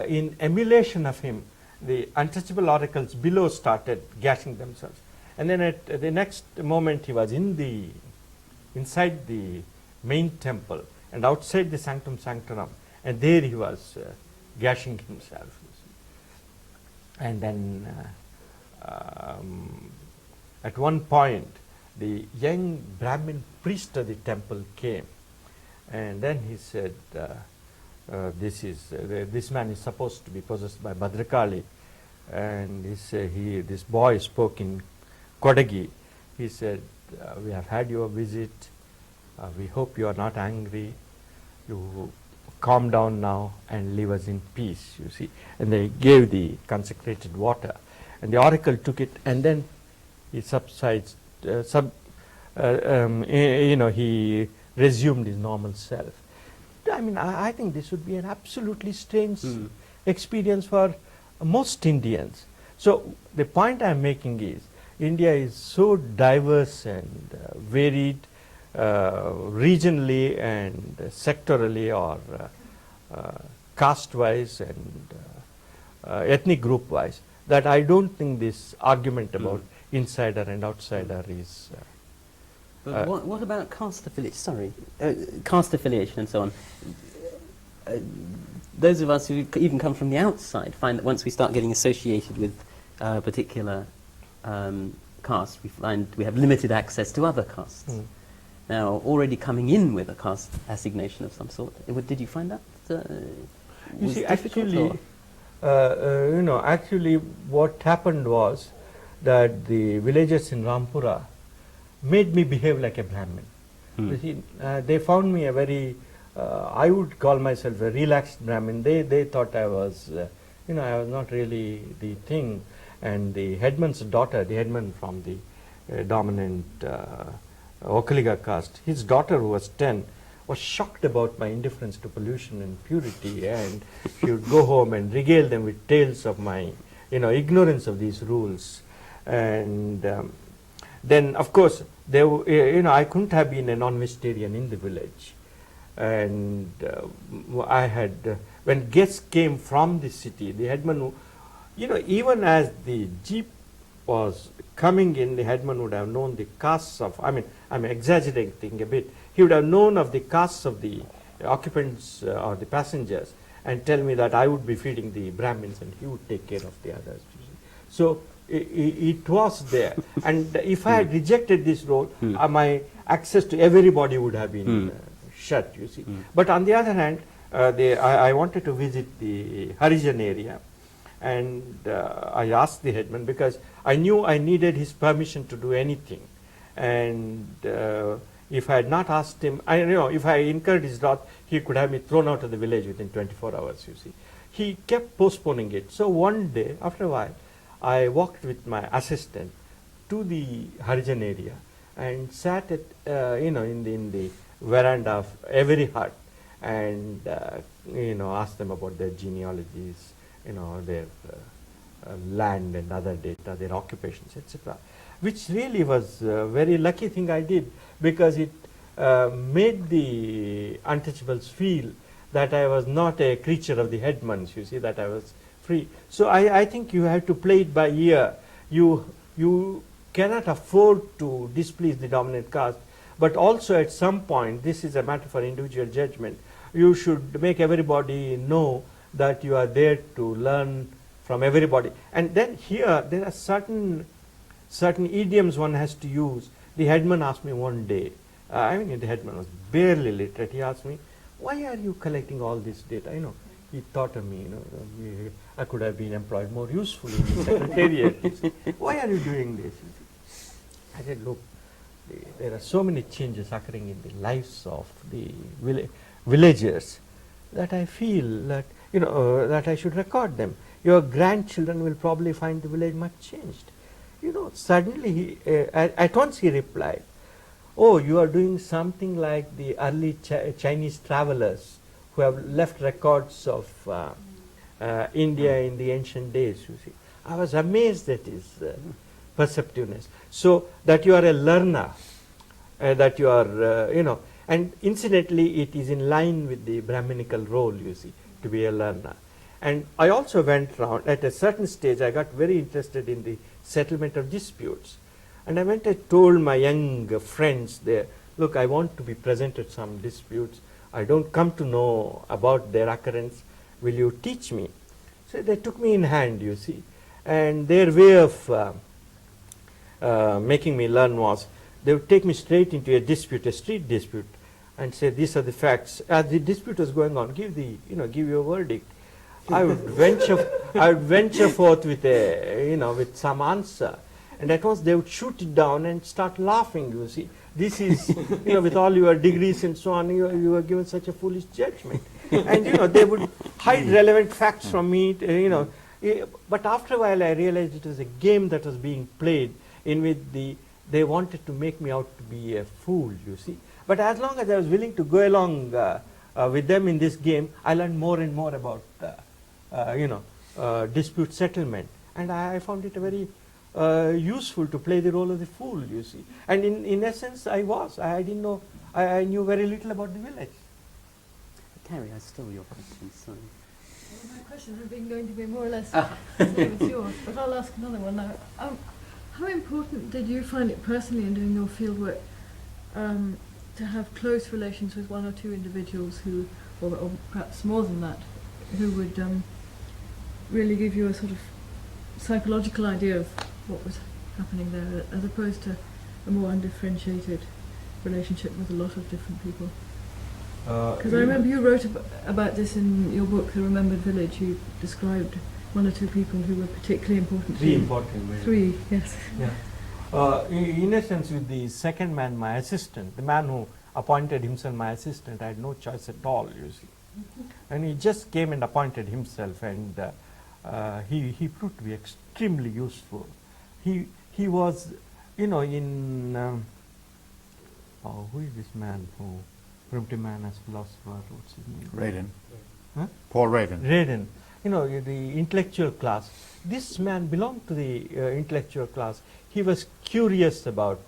in emulation of him, the untouchable oracles below started gashing themselves. And then at the next moment, he was inside the main temple and outside the sanctum sanctorum, and there he was gashing himself. You see. And then at one point, the young Brahmin priest of the temple came, and then he said, this man is supposed to be possessed by Bhadrakali, and this boy spoke in Kodagi. He said, we have had your visit. We hope you are not angry. You calm down now and leave us in peace, you see. And they gave the consecrated water. And the oracle took it, and then he he resumed his normal self. I mean, I think this would be an absolutely strange experience for most Indians. So the point I'm making is, India is so diverse and varied, regionally and sectorally, or caste-wise and ethnic group-wise, that I don't think this argument about insider and outsider is... But what about caste affiliation? Sorry, caste affiliation and so on. Those of us who even come from the outside find that once we start getting associated with a particular caste, we find we have limited access to other castes. Now, already coming in with a caste assignation of some sort, did you find that you see, difficult? Actually what happened was that the villagers in Rampura made me behave like a Brahmin. You see, they found me a very I would call myself a relaxed Brahmin. They thought I was, I was not really the thing. And the headman's daughter, the headman from the dominant Okaliga caste, his daughter, who was 10, was shocked about my indifference to pollution and purity, and she would go home and regale them with tales of my, ignorance of these rules. And then, of course, I couldn't have been a non-vegetarian in the village. And I had, when guests came from the city, the headman, who, even as the jeep was coming in, the headman would have known the castes of, I'm exaggerating a bit, he would have known of the castes of the occupants or the passengers and tell me that I would be feeding the Brahmins and he would take care of the others. So it was there. And if I had rejected this role, my access to everybody would have been shut, you see. But on the other hand, I wanted to visit the Harijan area. And I asked the headman because I knew I needed his permission to do anything. And if I had not asked him, if I incurred his wrath, he could have me thrown out of the village within 24 hours, you see. He kept postponing it. So one day, after a while, I walked with my assistant to the Harijan area and sat at, in the veranda of every hut and, asked them about their genealogies, their land and other data, their occupations, etc. Which really was a very lucky thing I did, because it made the untouchables feel that I was not a creature of the headmans, you see, that I was free. So I think you have to play it by ear. You cannot afford to displease the dominant caste, but also at some point, this is a matter for individual judgment, you should make everybody know that you are there to learn from everybody. And then here, there are certain idioms one has to use. The headman asked me one day, the headman was barely literate, he asked me, why are you collecting all this data? He thought of me, I could have been employed more usefully in the secretariat. Why are you doing this? I said, look, there are so many changes occurring in the lives of the villagers that I feel that, that I should record them. Your grandchildren will probably find the village much changed. Suddenly, at once he replied, oh, you are doing something like the early Chinese travelers who have left records of India in the ancient days, you see. I was amazed at his perceptiveness. So that you are a learner, that you are, and incidentally it is in line with the Brahminical role, you see, to be a learner. And I also went round, at a certain stage I got very interested in the settlement of disputes. And I went and told my young friends there, look, I want to be present at some disputes. I don't come to know about their occurrence. Will you teach me? So they took me in hand, you see. And their way of making me learn was, they would take me straight into a dispute, a street dispute, and say, these are the facts. As the dispute was going on, give your verdict. I would venture forth with with some answer. And at once they would shoot it down and start laughing, you see. This is, with all your degrees and so on, you were given such a foolish judgment. And, they would hide relevant facts from me, But after a while I realized it was a game that was being played in which they wanted to make me out to be a fool, you see. But as long as I was willing to go along with them in this game, I learned more and more about, dispute settlement. And I found it a very useful to play the role of the fool, you see. And in essence, I didn't know, I knew very little about the village. Carrie, I stole your question, sorry. My question had been going to be more or less the same as yours, but I'll ask another one now. How important did you find it personally in doing your fieldwork to have close relations with one or two individuals who, or perhaps more than that, who would really give you a sort of psychological idea of what was happening there, as opposed to a more undifferentiated relationship with a lot of different people? Because I remember you wrote about this in your book, The Remembered Village. You described one or two people who were particularly important to you. Three, yes. Yeah. In essence, with the second man, my assistant, the man who appointed himself my assistant. I had no choice at all, you see. And he just came and appointed himself, and he proved to be extremely useful. He was, you know, in who is this man who primitive man as philosopher? What's his name? Radin. Huh? Paul Radin. Radin. You know, the intellectual class. This man belonged to the intellectual class. He was curious about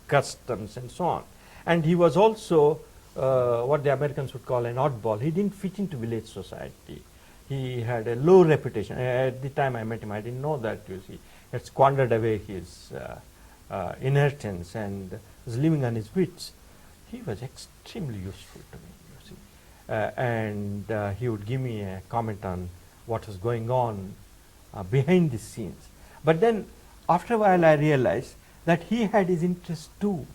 customs and so on. And he was also what the Americans would call an oddball. He didn't fit into village society. He had a low reputation. At the time I met him, I didn't know that, you see. He had squandered away his inheritance and was living on his wits. He was extremely useful to me, you see. And he would give me a comment on what was going on behind the scenes. But then after a while I realized that he had his interest too.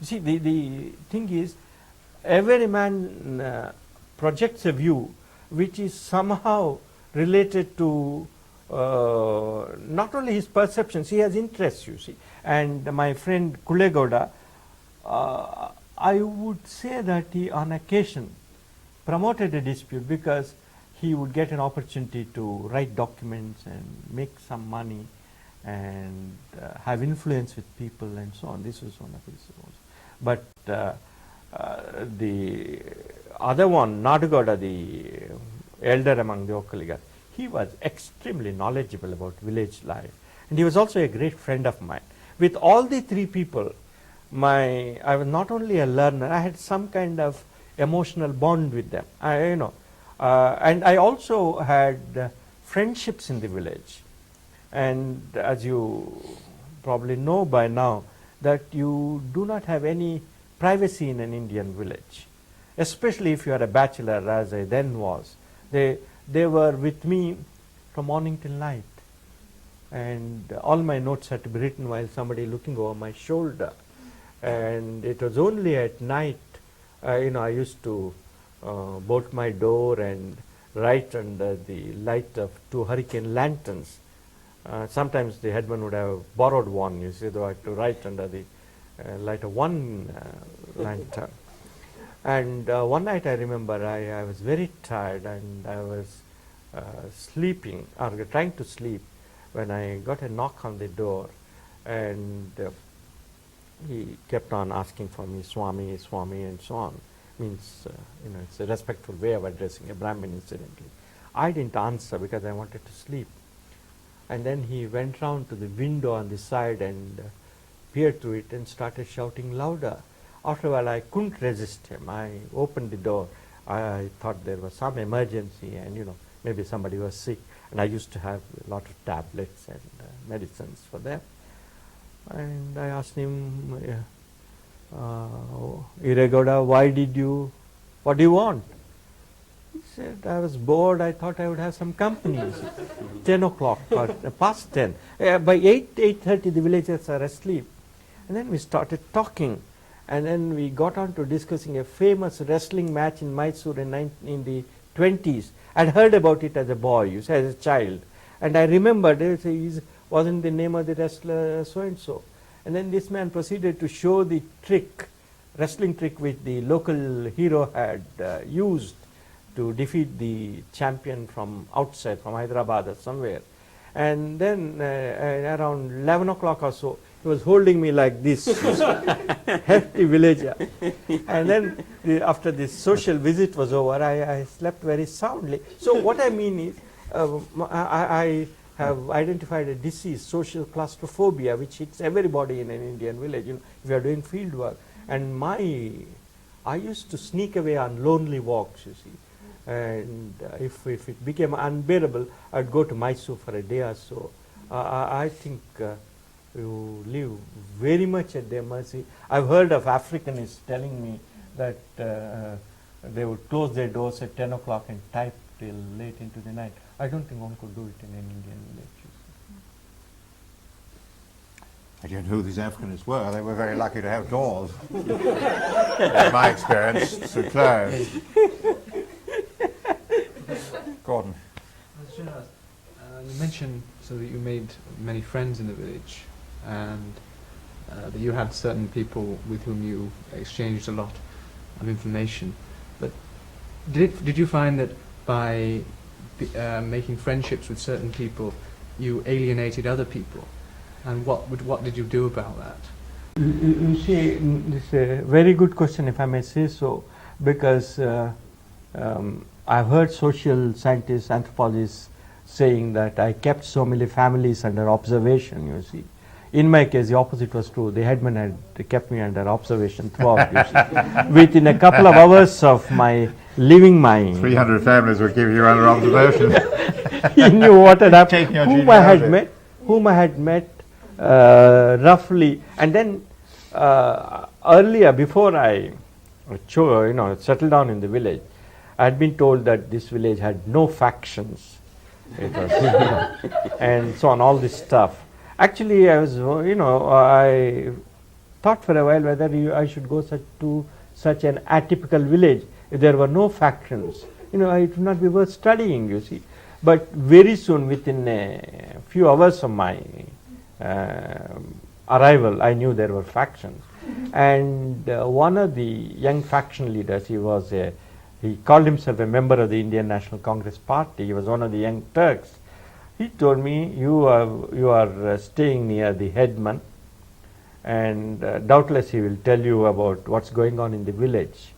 You see, the thing is, every man projects a view which is somehow related to not only his perceptions, he has interests, you see. And my friend Kulegoda, I would say that he on occasion promoted a dispute because he would get an opportunity to write documents and make some money and have influence with people and so on. This was one of his roles. But the other one, Nadugoda, the elder among the Okkaligas, he was extremely knowledgeable about village life. And he was also a great friend of mine. With all the three people, I was not only a learner, I had some kind of emotional bond with them. And I also had friendships in the village. And as you probably know by now, that you do not have any privacy in an Indian village, especially if you are a bachelor, as I then was. They were with me from morning till night, and all my notes had to be written while somebody looking over my shoulder. And it was only at night, I used to bolt my door and write under the light of 2 hurricane lanterns. Sometimes the headman would have borrowed one, you see, though I had to write under the light of one lantern. And one night I remember I was very tired and I was sleeping, or trying to sleep, when I got a knock on the door, and he kept on asking for me, Swami, Swami, and so on. Means, it's a respectful way of addressing a Brahmin, incidentally. I didn't answer because I wanted to sleep. And then he went round to the window on the side and peered through it and started shouting louder. After a while, I couldn't resist him. I opened the door. I thought there was some emergency and, maybe somebody was sick. And I used to have a lot of tablets and medicines for them. And I asked him, Iregoda, what do you want? He said, I was bored, I thought I would have some company. 10 o'clock, or past 10. By 8:30 the villagers are asleep. And then we started talking. And then we got on to discussing a famous wrestling match in Mysore in the 20s. I'd heard about it as a boy, as a child. And I remembered, wasn't the name of the wrestler so-and-so. And then this man proceeded to show the wrestling trick which the local hero had used to defeat the champion from outside, from Hyderabad or somewhere. And then around 11 o'clock or so, he was holding me like this, hefty villager. And then after this social visit was over, I slept very soundly. So what I mean is, I have identified a disease, social claustrophobia, which hits everybody in an Indian village, if you are doing field work. And I used to sneak away on lonely walks, you see. And if it became unbearable, I'd go to Mysore for a day or so. I think you live very much at their mercy. I've heard of Africanists telling me that they would close their doors at 10 o'clock and type till late into the night. I don't think one could do it in an Indian village. I don't know who these Africans were. They were very lucky to have doors. In my experience, so closed. Gordon. You mentioned that you made many friends in the village, and that you had certain people with whom you exchanged a lot. of information. But did you find that by making friendships with certain people, you alienated other people? And what did you do about that? You see, this is a very good question, if I may say so, because I've heard social scientists, anthropologists saying that I kept so many families under observation, you see. In my case, the opposite was true. The headman had kept me under observation throughout, you see. Within a couple of hours of my leaving my... 300 families would give you under observation. He knew what had happened, Taking your whom I had met roughly, and then earlier, before I settled down in the village, I had been told that this village had no factions. It was, and so on, all this stuff. Actually, I was, I thought for a while whether I should go to such an atypical village if there were no factions. It would not be worth studying, you see. But very soon, within a few hours of my arrival, I knew there were factions. And one of the young faction leaders, he called himself a member of the Indian National Congress Party. He was one of the young Turks. He told me, you are staying near the headman, and doubtless he will tell you about what's going on in the village.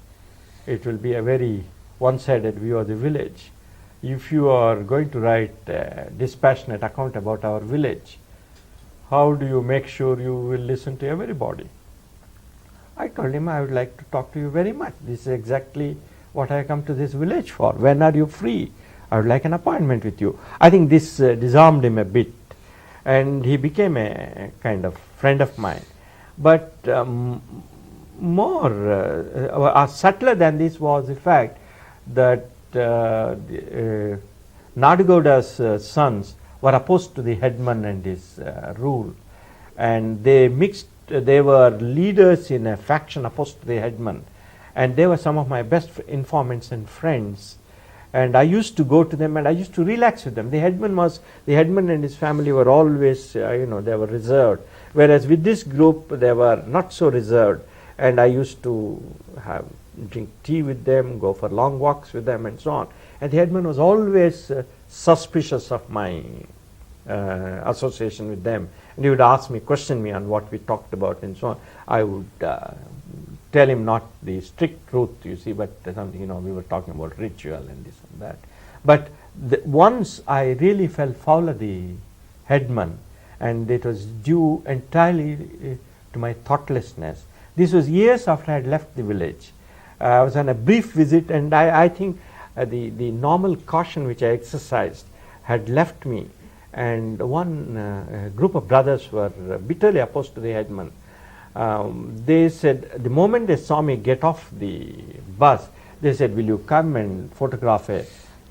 It will be a very one-sided view of the village. If you are going to write a dispassionate account about our village, how do you make sure you will listen to everybody? I told him, I would like to talk to you very much. This is exactly what I come to this village for. When are you free? I would like an appointment with you. I think this disarmed him a bit, and he became a kind of friend of mine. But subtler than this was the fact that Nadugowda's sons were opposed to the headman and his rule, and they were leaders in a faction opposed to the headman, and they were some of my best informants and friends. And I used to go to them and I used to relax with them. The headman and his family were always, they were reserved. Whereas with this group, they were not so reserved. And I used to drink tea with them, go for long walks with them, and so on. And the headman was always suspicious of my association with them. And he would ask me, question me on what we talked about, and so on. I would tell him not the strict truth, you see, but something, we were talking about ritual and this and that. But once I really fell foul of the headman, and it was due entirely to my thoughtlessness. This was years after I had left the village. I was on a brief visit, and I think the normal caution which I exercised had left me, and one group of brothers were bitterly opposed to the headman. They said, the moment they saw me get off the bus, they said, will you come and photograph a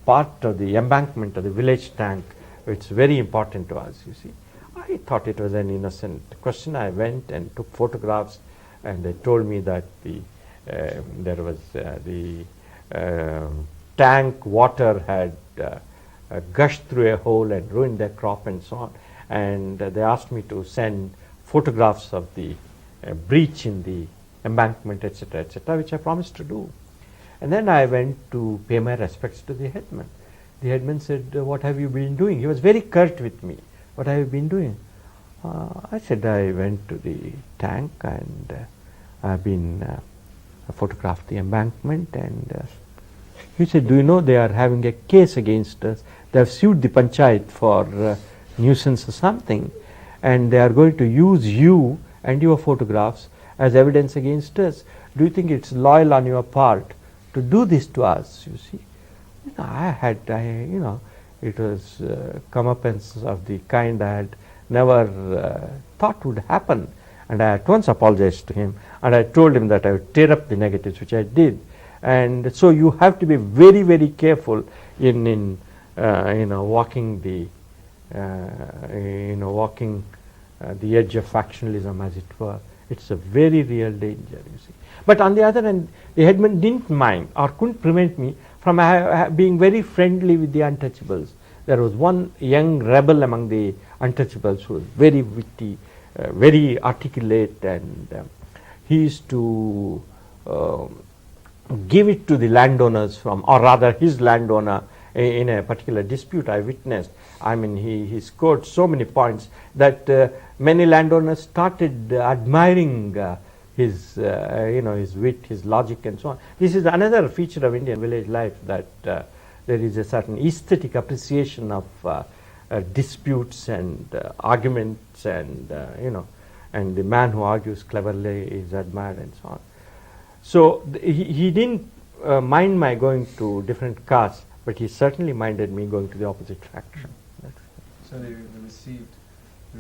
part of the embankment of the village tank? It's very important to us, you see. I thought it was an innocent question. I went and took photographs, and they told me that there was the tank water had gushed through a hole and ruined their crop and so on. And they asked me to send photographs of the breach in the embankment, etc., which I promised to do. And then I went to pay my respects to the headman. The headman said, what have you been doing? He was very curt with me. What have you been doing? I said, I went to the tank and I've been photographed the embankment. And he said, do you know they are having a case against us? They have sued the panchayat for nuisance or something, and they are going to use you and your photographs as evidence against us. Do you think it's loyal on your part to do this to us, you see? It was comeuppance of the kind I had never thought would happen. And I at once apologized to him, and I told him that I would tear up the negatives, which I did. And so you have to be very, very careful in walking the edge of factionalism, as it were. It's a very real danger, you see. But on the other hand, the headman didn't mind or couldn't prevent me from being very friendly with the untouchables. There was one young rebel among the untouchables who was very witty, very articulate, and he used to give it to the landowners from, or rather his landowner in a particular dispute I witnessed. I mean, he scored so many points that many landowners started admiring his his wit, his logic, and so on. This is another feature of Indian village life, that there is a certain aesthetic appreciation of disputes and arguments, and and the man who argues cleverly is admired, and so on. So he didn't mind my going to different castes, but he certainly minded me going to the opposite faction. So they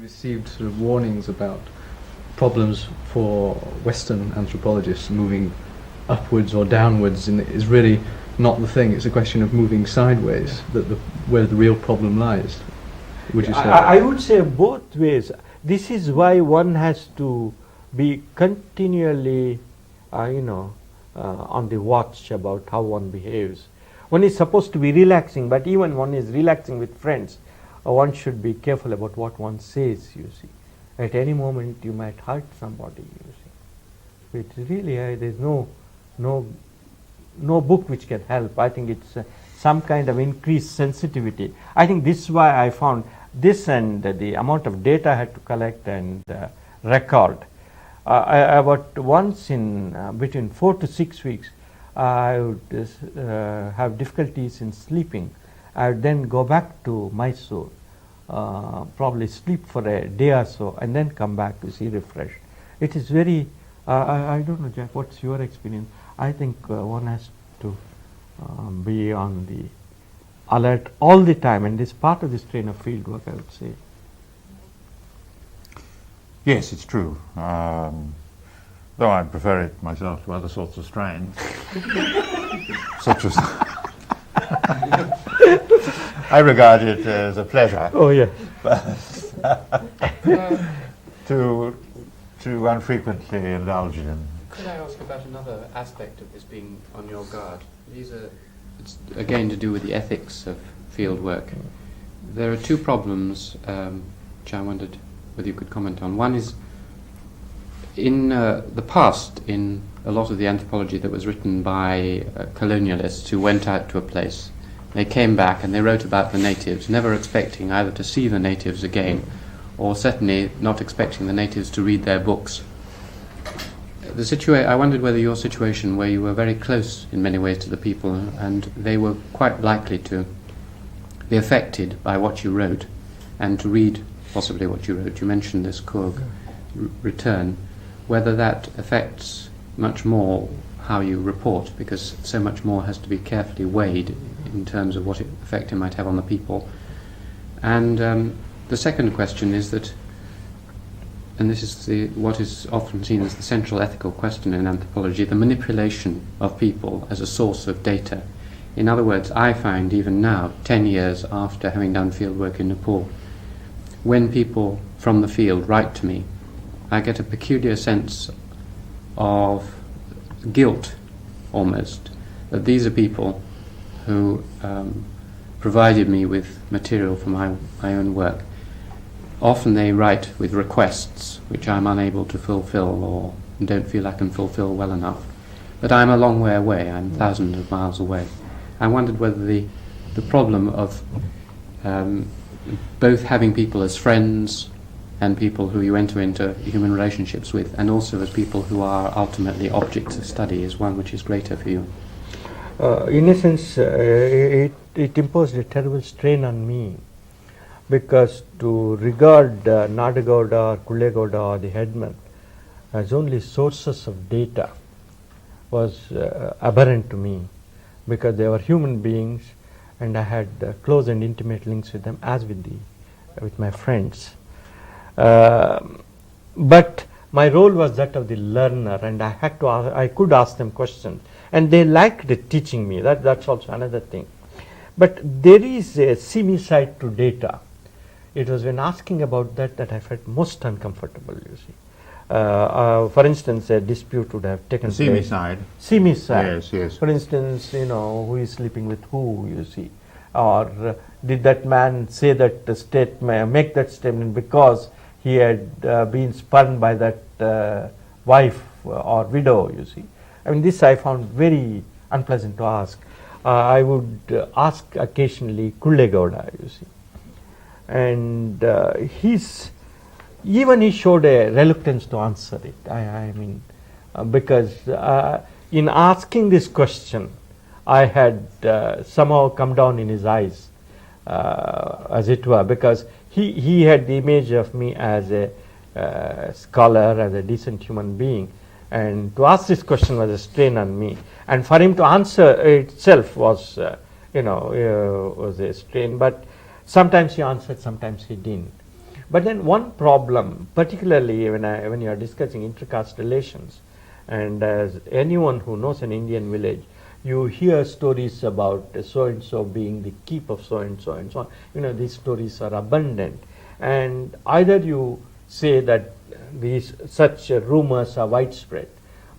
received sort of warnings about problems for Western anthropologists moving upwards or downwards is really not the thing. It's a question of moving sideways, where the real problem lies. Would you say? I would say both ways. This is why one has to be continually on the watch about how one behaves. One is supposed to be relaxing, but even one is relaxing with friends, one should be careful about what one says, you see. At any moment you might hurt somebody, you see. It's really, there's no book which can help. I think it's some kind of increased sensitivity. I think this is why I found this, and the amount of data I had to collect and record. About once in between 4 to 6 weeks, I would have difficulties in sleeping. I would then go back to Mysore, probably sleep for a day or so, and then come back to see refreshed. It is very, I don't know, Jack, what's your experience? I think one has to be on the alert all the time, and this part of this train of field work, I would say. Yes, it's true. Though I prefer it myself to other sorts of strains, such as I regard it as a pleasure. Oh yeah. to unfrequently indulge in. Could I ask about another aspect of this being on your guard? It's again to do with the ethics of field work. There are two problems which I wondered whether you could comment on. One is, in the past, in a lot of the anthropology that was written by colonialists who went out to a place, they came back and they wrote about the natives, never expecting either to see the natives again, or certainly not expecting the natives to read their books. I wondered whether your situation, where you were very close in many ways to the people, and they were quite likely to be affected by what you wrote, and to read possibly what you wrote. You mentioned this Coorg return, whether that affects much more how you report, because so much more has to be carefully weighed in terms of what effect it might have on the people. And the second question is that, and this is what is often seen as the central ethical question in anthropology, the manipulation of people as a source of data. In other words, I find even now, 10 years after having done fieldwork in Nepal, when people from the field write to me, I get a peculiar sense of guilt, almost, that these are people who provided me with material for my own work. Often they write with requests which I'm unable to fulfill, or don't feel I can fulfill well enough. But I'm a long way away, I'm thousands of miles away. I wondered whether the problem of both having people as friends and people who you enter into human relationships with, and also as people who are ultimately objects of study, is one which is greater for you. In a sense, it imposed a terrible strain on me, because to regard Nadagowda or Kullegowda or the headman as only sources of data was aberrant to me, because they were human beings and I had close and intimate links with them, as with my friends. But my role was that of the learner, and I could ask them questions, and they liked teaching me. That's also another thing. But there is a seamy side to data. It was when asking about that I felt most uncomfortable, you see. For instance, a dispute would have taken place. Seamy side. Seamy side. Yes, yes. For instance, who is sleeping with who, you see. Or did that man say that statement, make that statement because he had been spurned by that wife or widow, you see. I mean, this I found very unpleasant to ask. I would ask occasionally Kullegowda, you see, and he showed a reluctance to answer it. I mean, because in asking this question, I had somehow come down in his eyes, as it were, because he had the image of me as a scholar, as a decent human being, and to ask this question was a strain on me, and for him to answer itself was, was a strain. But sometimes he answered, sometimes he didn't. But then one problem, particularly when you are discussing intercaste relations, and as anyone who knows an Indian village, you hear stories about so and so being the keep of so and so and so on. These stories are abundant, and either you say that such rumors are widespread,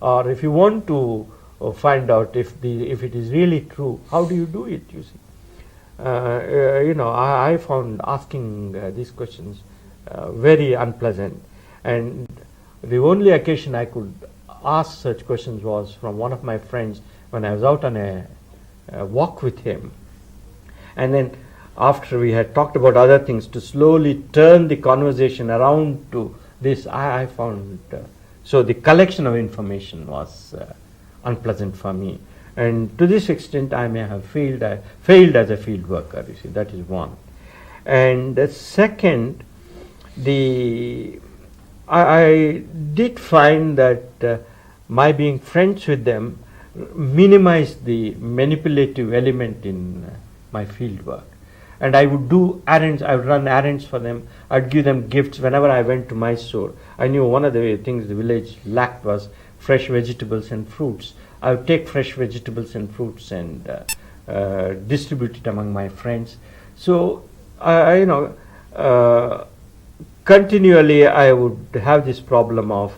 or if you want to find out if it is really true, how do you do it? You see, I found asking these questions very unpleasant, and the only occasion I could ask such questions was from one of my friends when I was out on a walk with him, and then after we had talked about other things, to slowly turn the conversation around to this, I found so the collection of information was unpleasant for me, and to this extent I may have failed as a field worker. You see, that is one. And second, I did find that my being friends with them minimized the manipulative element in my field work. And I would do errands, I would run errands for them, I'd give them gifts whenever I went to Mysore. I knew one of the things the village lacked was fresh vegetables and fruits. I would take fresh vegetables and fruits and distribute it among my friends. So, continually I would have this problem of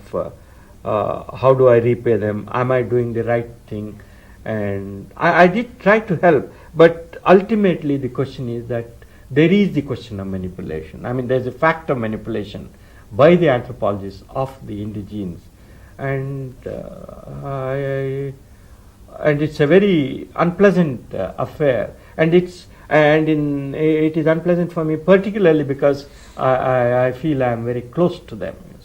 how do I repay them? Am I doing the right thing? And I did try to help, but ultimately the question is that there is the question of manipulation. I mean, there's a fact of manipulation by the anthropologists of the indigenes, and it's a very unpleasant affair, and it is unpleasant for me particularly because I feel I am very close to them. You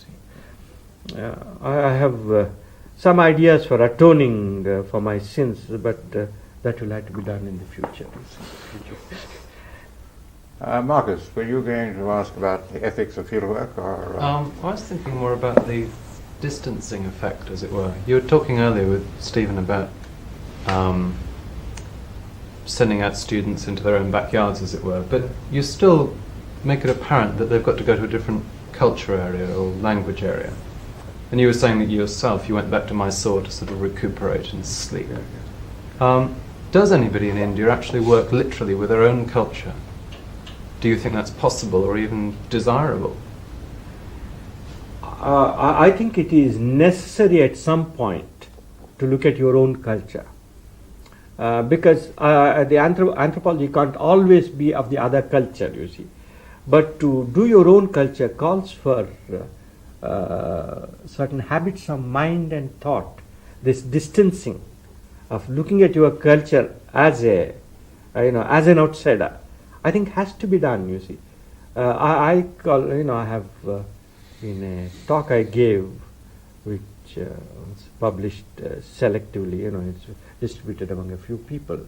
see, I have some ideas for atoning for my sins, but that will have to be done in the future. Marcus, were you going to ask about the ethics of fieldwork, or? I was thinking more about the distancing effect, as it were. You were talking earlier with Stephen about sending out students into their own backyards, as it were, but you still make it apparent that they've got to go to a different culture area or language area. And you were saying that yourself, you went back to Mysore to sort of recuperate and sleep. Does anybody in India actually work literally with their own culture? Do you think that's possible or even desirable? I think it is necessary at some point to look at your own culture. Because the anthropology can't always be of the other culture, you see. But to do your own culture calls for certain habits of mind and thought. This distancing of looking at your culture as as an outsider, I think has to be done, you see. I have in a talk I gave, which was published selectively, it's distributed among a few people.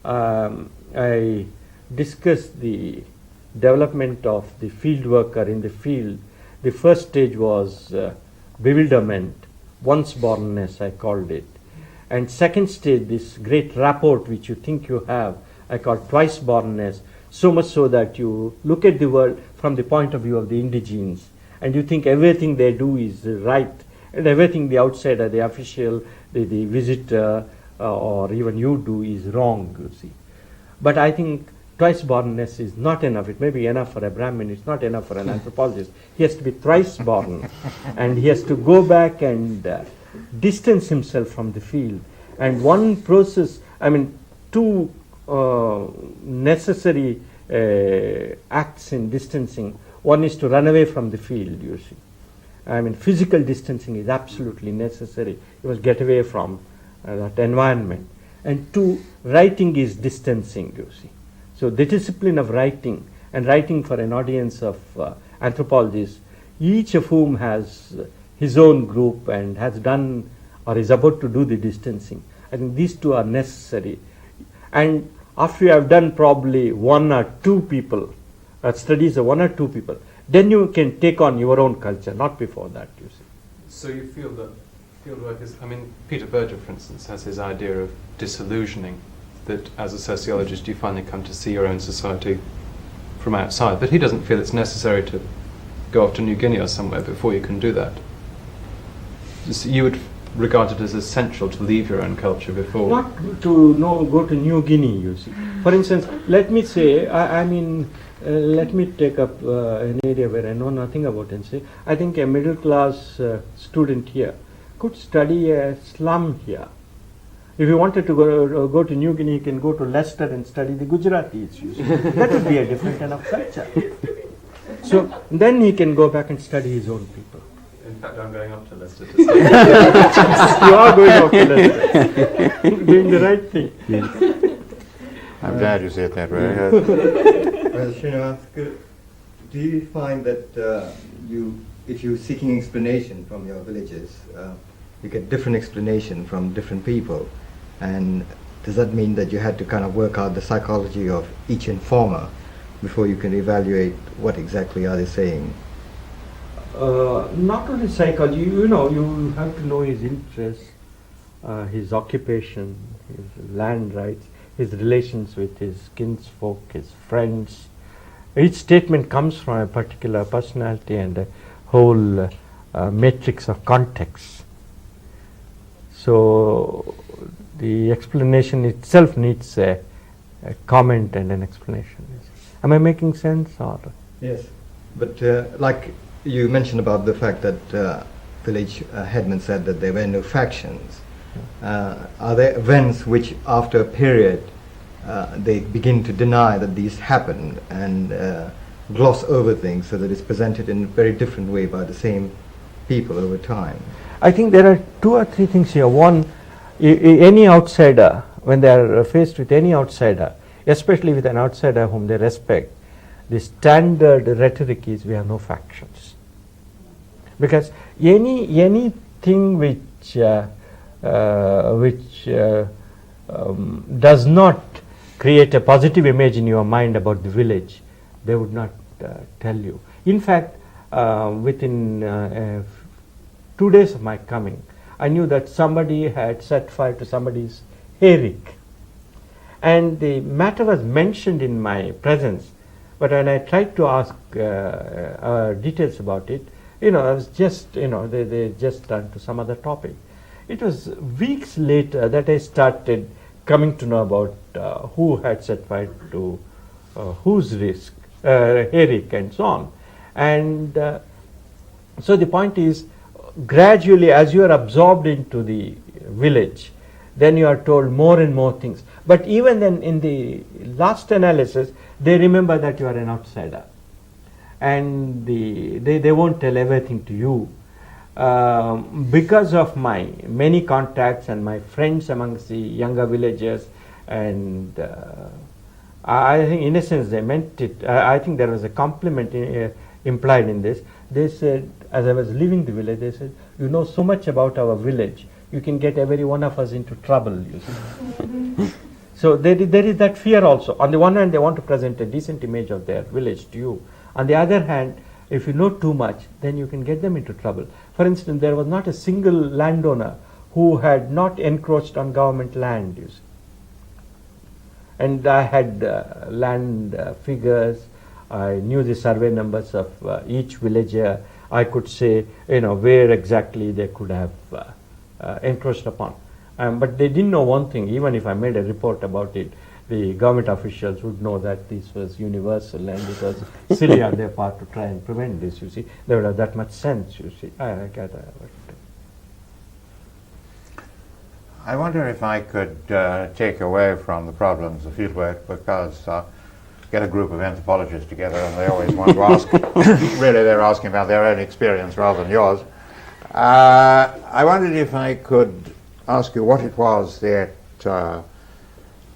I discussed the development of the field worker in the field. The first stage was bewilderment, once-bornness, I called it. And second stage, this great rapport which you think you have, I call twice-bornness, so much so that you look at the world from the point of view of the indigenes, and you think everything they do is right, and everything the outsider, the official, the visitor, or even you do is wrong, you see. But I think twice-bornness is not enough. It may be enough for a Brahmin, it's not enough for an anthropologist. He has to be thrice-born, and he has to go back and distance himself from the field. And one process, two necessary acts in distancing. One is to run away from the field, you see. Physical distancing is absolutely necessary. You must get away from that environment. And two, writing is distancing, you see. So the discipline of writing, and writing for an audience of anthropologists, each of whom has his own group and has done or is about to do the distancing. I think these two are necessary. And after you have done probably one or two people, studies of one or two people, then you can take on your own culture, not before that, you see. So you feel that fieldwork is, I mean, Peter Berger, for instance, has his idea of disillusioning, that as a sociologist you finally come to see your own society from outside, but he doesn't feel it's necessary to go off to New Guinea or somewhere before you can do that. So you would regard it as essential to leave your own culture before? Not to go to New Guinea, you see. For instance, let me say, let me take up an area where I know nothing about and say, I think a middle class student here could study a slum here. If you wanted to go to New Guinea, you can go to Leicester and study the Gujaratis, you see. That would be a different kind of culture. So then he can go back and study his own people. In fact, I'm going up to Leicester to study. You are going up to Leicester, doing the right thing. I'm glad you said that way. Well, Srinivas, do you find that if you're seeking explanation from your villages, you get different explanation from different people? And does that mean that you had to kind of work out the psychology of each informer before you can evaluate what exactly are they saying? Not only psychology, you have to know his interests, his occupation, his land rights, his relations with his kinsfolk, his friends. Each statement comes from a particular personality and a whole matrix of context. So the explanation itself needs a comment and an explanation. Am I making sense? Or? Yes, but like you mentioned about the fact that village headman said that there were no factions. Are there events which after a period they begin to deny that these happened and gloss over things so that it's presented in a very different way by the same people over time? I think there are two or three things here. One, any outsider, when they are faced with any outsider, especially with an outsider whom they respect, the standard rhetoric is we have no factions. Because anything which does not create a positive image in your mind about the village, they would not tell you. In fact, within 2 days of my coming, I knew that somebody had set fire to somebody's hayrick. And the matter was mentioned in my presence, but when I tried to ask details about it, I was just, they just turned to some other topic. It was weeks later that I started coming to know about who had set fire to whose hayrick and so on. And so the point is, gradually as you are absorbed into the village, then you are told more and more things. But even then, in the last analysis, they remember that you are an outsider. And they won't tell everything to you. Because of my many contacts and my friends amongst the younger villagers, and I think in a sense they meant it. I think there was a compliment implied in this. They said, as I was leaving the village, they said, you know so much about our village, you can get every one of us into trouble, you see. So there is that fear also. On the one hand, they want to present a decent image of their village to you. On the other hand, if you know too much, then you can get them into trouble. For instance, there was not a single landowner who had not encroached on government land, you see. And I had land figures, I knew the survey numbers of each villager. I could say, where exactly they could have encroached upon. But they didn't know one thing. Even if I made a report about it, the government officials would know that this was universal and it was silly on their part to try and prevent this, you see. They would have that much sense, you see. I wonder if I could take away from the problems of fieldwork, because get a group of anthropologists together and they always want to ask, really they're asking about their own experience rather than yours. I wondered if I could ask you what it was that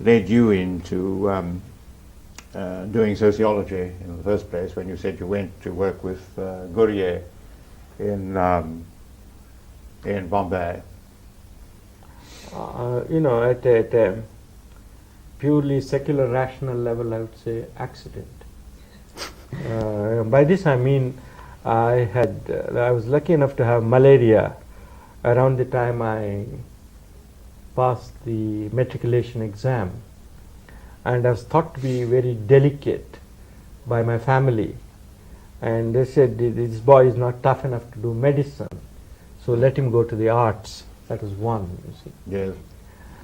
led you into doing sociology in the first place, when you said you went to work with Goody in Bombay. At a purely secular rational level, I would say accident. By this I mean I was lucky enough to have malaria around the time I passed the matriculation exam, and I was thought to be very delicate by my family, and they said this boy is not tough enough to do medicine, so let him go to the arts. That was one, you see. Yes.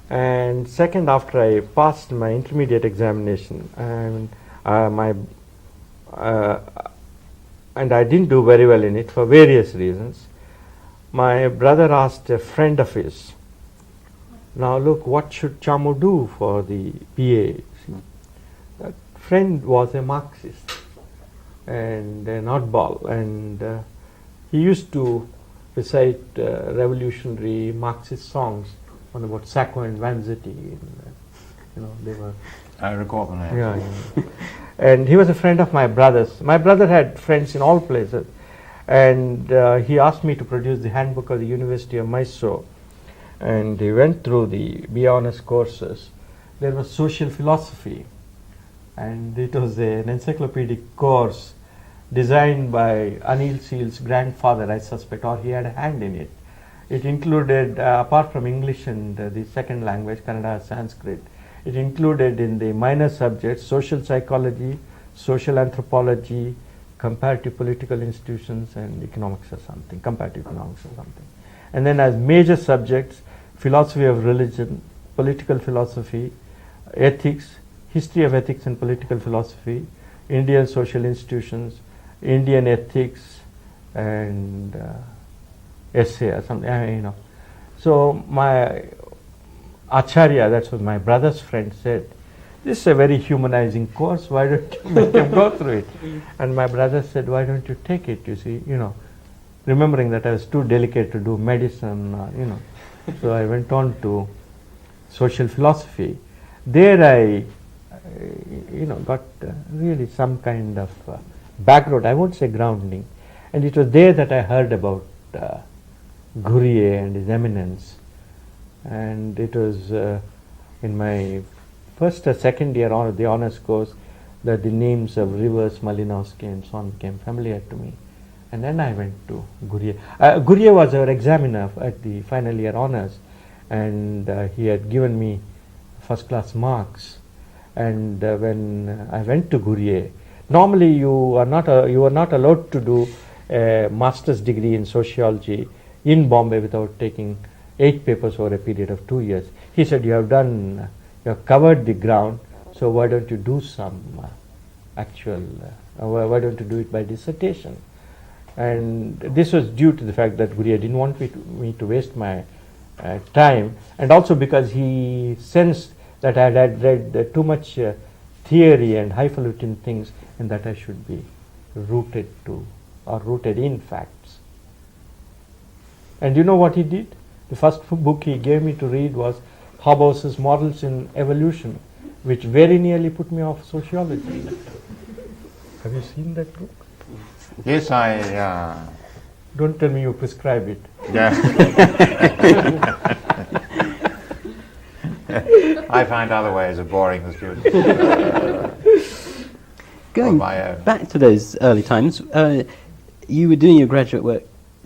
And second, after I passed my intermediate examination, and and I didn't do very well in it for various reasons, my brother asked a friend of his, now look, what should Chamu do for the BA? That friend was a Marxist and an oddball, and he used to recite revolutionary Marxist songs on about Sacco and Vanzetti. They were. I recall the name. Yeah. And he was a friend of my brother's. My brother had friends in all places, and he asked me to produce the handbook of the University of Mysore, and he went through the BA Honours courses. There was social philosophy, and it was an encyclopedic course designed by Anil Seal's grandfather, I suspect, or he had a hand in it. It included, apart from English and the second language, Kannada, Sanskrit, it included in the minor subjects social psychology, social anthropology, comparative political institutions, and economics or something, comparative economics or something. And then as major subjects, philosophy of religion, political philosophy, ethics, history of ethics and political philosophy, Indian social institutions, Indian ethics, and essay or something, So my Acharya, that's what my brother's friend said, this is a very humanizing course, why don't you make him go through it? And my brother said, why don't you take it, you see, remembering that I was too delicate to do medicine, So I went on to social philosophy. There I got really some kind of background, I won't say grounding, and it was there that I heard about Goody and his eminence, and it was in my first or second year on the honours course that the names of Rivers, Malinowski and so on became familiar to me, and then I went to Goody. Goody was our examiner at the final year honours, and he had given me first class marks, and when I went to Goody, normally you are not allowed to do a master's degree in sociology in Bombay without taking 8 papers over a period of 2 years. He said, you have covered the ground, so why don't you do some why don't you do it by dissertation? And this was due to the fact that Goody didn't want me to waste my time, and also because he sensed that I had read too much theory and highfalutin things, and that I should be rooted in facts. And you know what he did? The first book he gave me to read was Hobbes's Models in Evolution, which very nearly put me off sociology. Have you seen that book? Yes, Don't tell me you prescribe it. Yeah. I find other ways of boring the students. Going back to those early times, you were doing your graduate work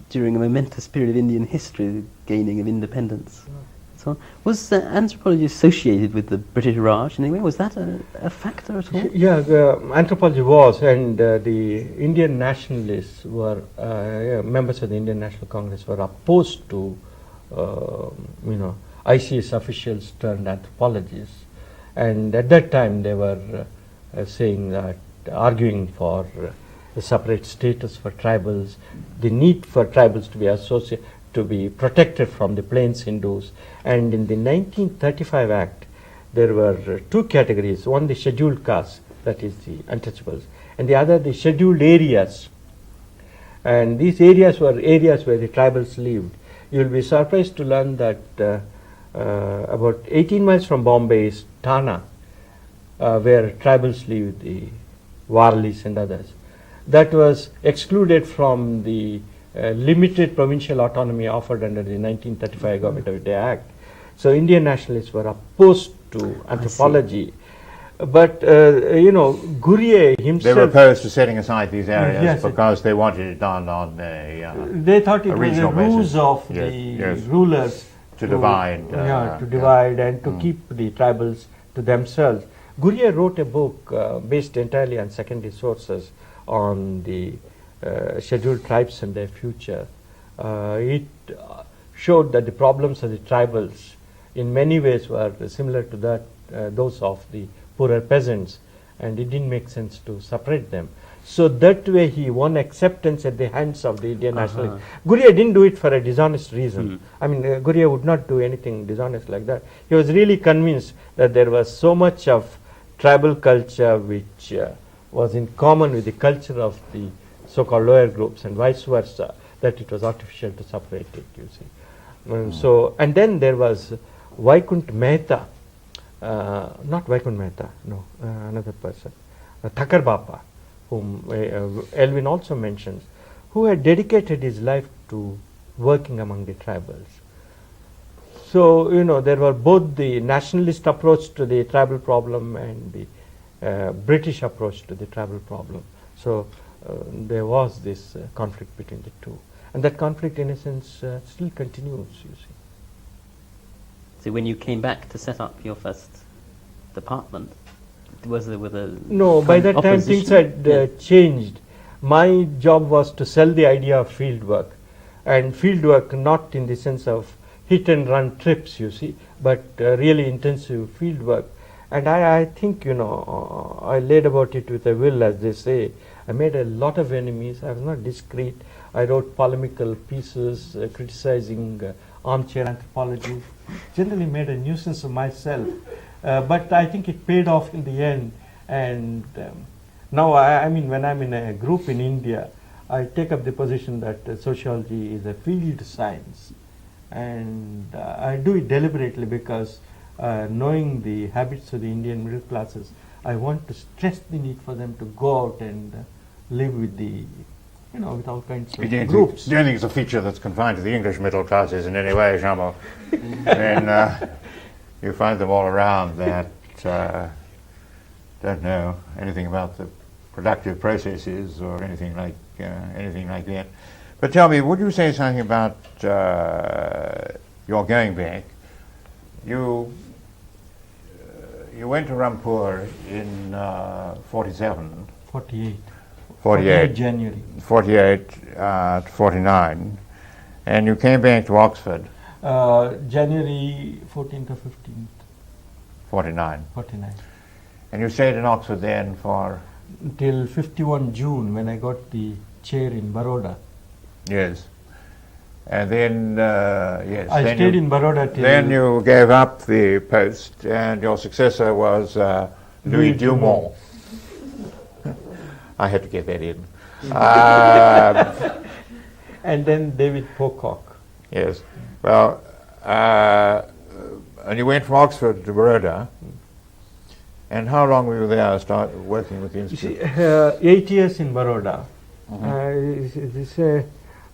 during a momentous period of Indian history, the gaining of independence. So, was anthropology associated with the British Raj in any way? Was that a factor at all? Yeah, anthropology was, and the Indian nationalists were, members of the Indian National Congress were opposed to, ICS officials turned anthropologists, and at that time they were arguing for the separate status for tribals, the need for tribals to be protected from the Plains Hindus. And in the 1935 Act, there were 2 categories: one the scheduled castes, that is the untouchables, and the other the scheduled areas. And these areas were areas where the tribals lived. you'll be surprised to learn that about 18 miles from Bombay is Tana, where tribals live, the Warlis and others. That was excluded from the limited provincial autonomy offered under the 1935 Government of India Act. So Indian nationalists were opposed to anthropology. But, Gurye himself... They were opposed to setting aside these areas yes, because they wanted it done on a they thought it was a regional ruse basis. of Yes, the yes. rulers To divide, to divide and to keep the tribals to themselves. Gurye wrote a book based entirely on secondary sources on the scheduled tribes and their future. It showed that the problems of the tribals in many ways were similar to that those of the poorer peasants, and it didn't make sense to separate them. So that way he won acceptance at the hands of the Indian nationalists. Gurye didn't do it for a dishonest reason. I mean, Gurye would not do anything dishonest like that. He was really convinced that there was so much of tribal culture which was in common with the culture of the so-called lower groups and vice versa, that it was artificial to separate it, you see. So, and then there was Vaikunth Mehta, not Vaikunth Mehta, no, another person, Thakar Bapa, whom Elvin also mentions, who had dedicated his life to working among the tribals. So, there were both the nationalist approach to the tribal problem and the British approach to the tribal problem. So, there was this conflict between the two. And that conflict, in a sense, still continues, you see. So when you came back to set up your first department, was there with a No, by that time things had changed. My job was to sell the idea of field work, and field work not in the sense of hit and run trips, you see, but really intensive field work. And I think, I laid about it with a will, as they say. I made a lot of enemies. I was not discreet. I wrote polemical pieces criticizing armchair anthropology. Generally made a nuisance of myself. But I think it paid off in the end. And now, I mean, when I'm in a group in India, I take up the position that sociology is a field science. And I do it deliberately because knowing the habits of the Indian middle classes, I want to stress the need for them to go out and live with the, with all kinds of groups. Do you think it's a feature that's confined to the English middle classes in any way, Shamo? And you find them all around that don't know anything about the productive processes or anything like that. But tell me, would you say something about your going back? You went to Rampur in 47. 48 January. 48 to 49. And you came back to Oxford. January 14th or 15th. 49. 49. And you stayed in Oxford then for? Till 51 June when I got the chair in Baroda. Yes. And then, yes. I stayed in Baroda till... Then you gave up the post and your successor was Louis Dumont. I had to get that in. And then David Pocock. Yes. Well, and you went from Oxford to Baroda. And how long were you there working with the Institute? 8 years in Baroda.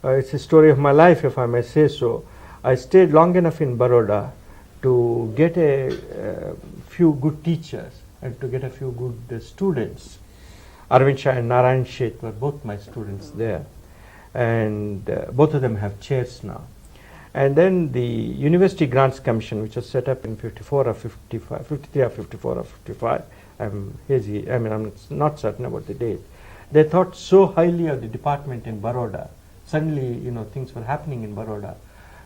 It's a story of my life, if I may say so. I stayed long enough in Baroda to get a few good teachers and to get a few good students. Arvind Shah and Narayan Sheth were both my students there. And both of them have chairs now. And then the University Grants Commission, which was set up in 54 or 55, 53 or 54 or 55, I'm hazy, I'm not certain about the date. They thought so highly of the department in Baroda. Suddenly, things were happening in Baroda.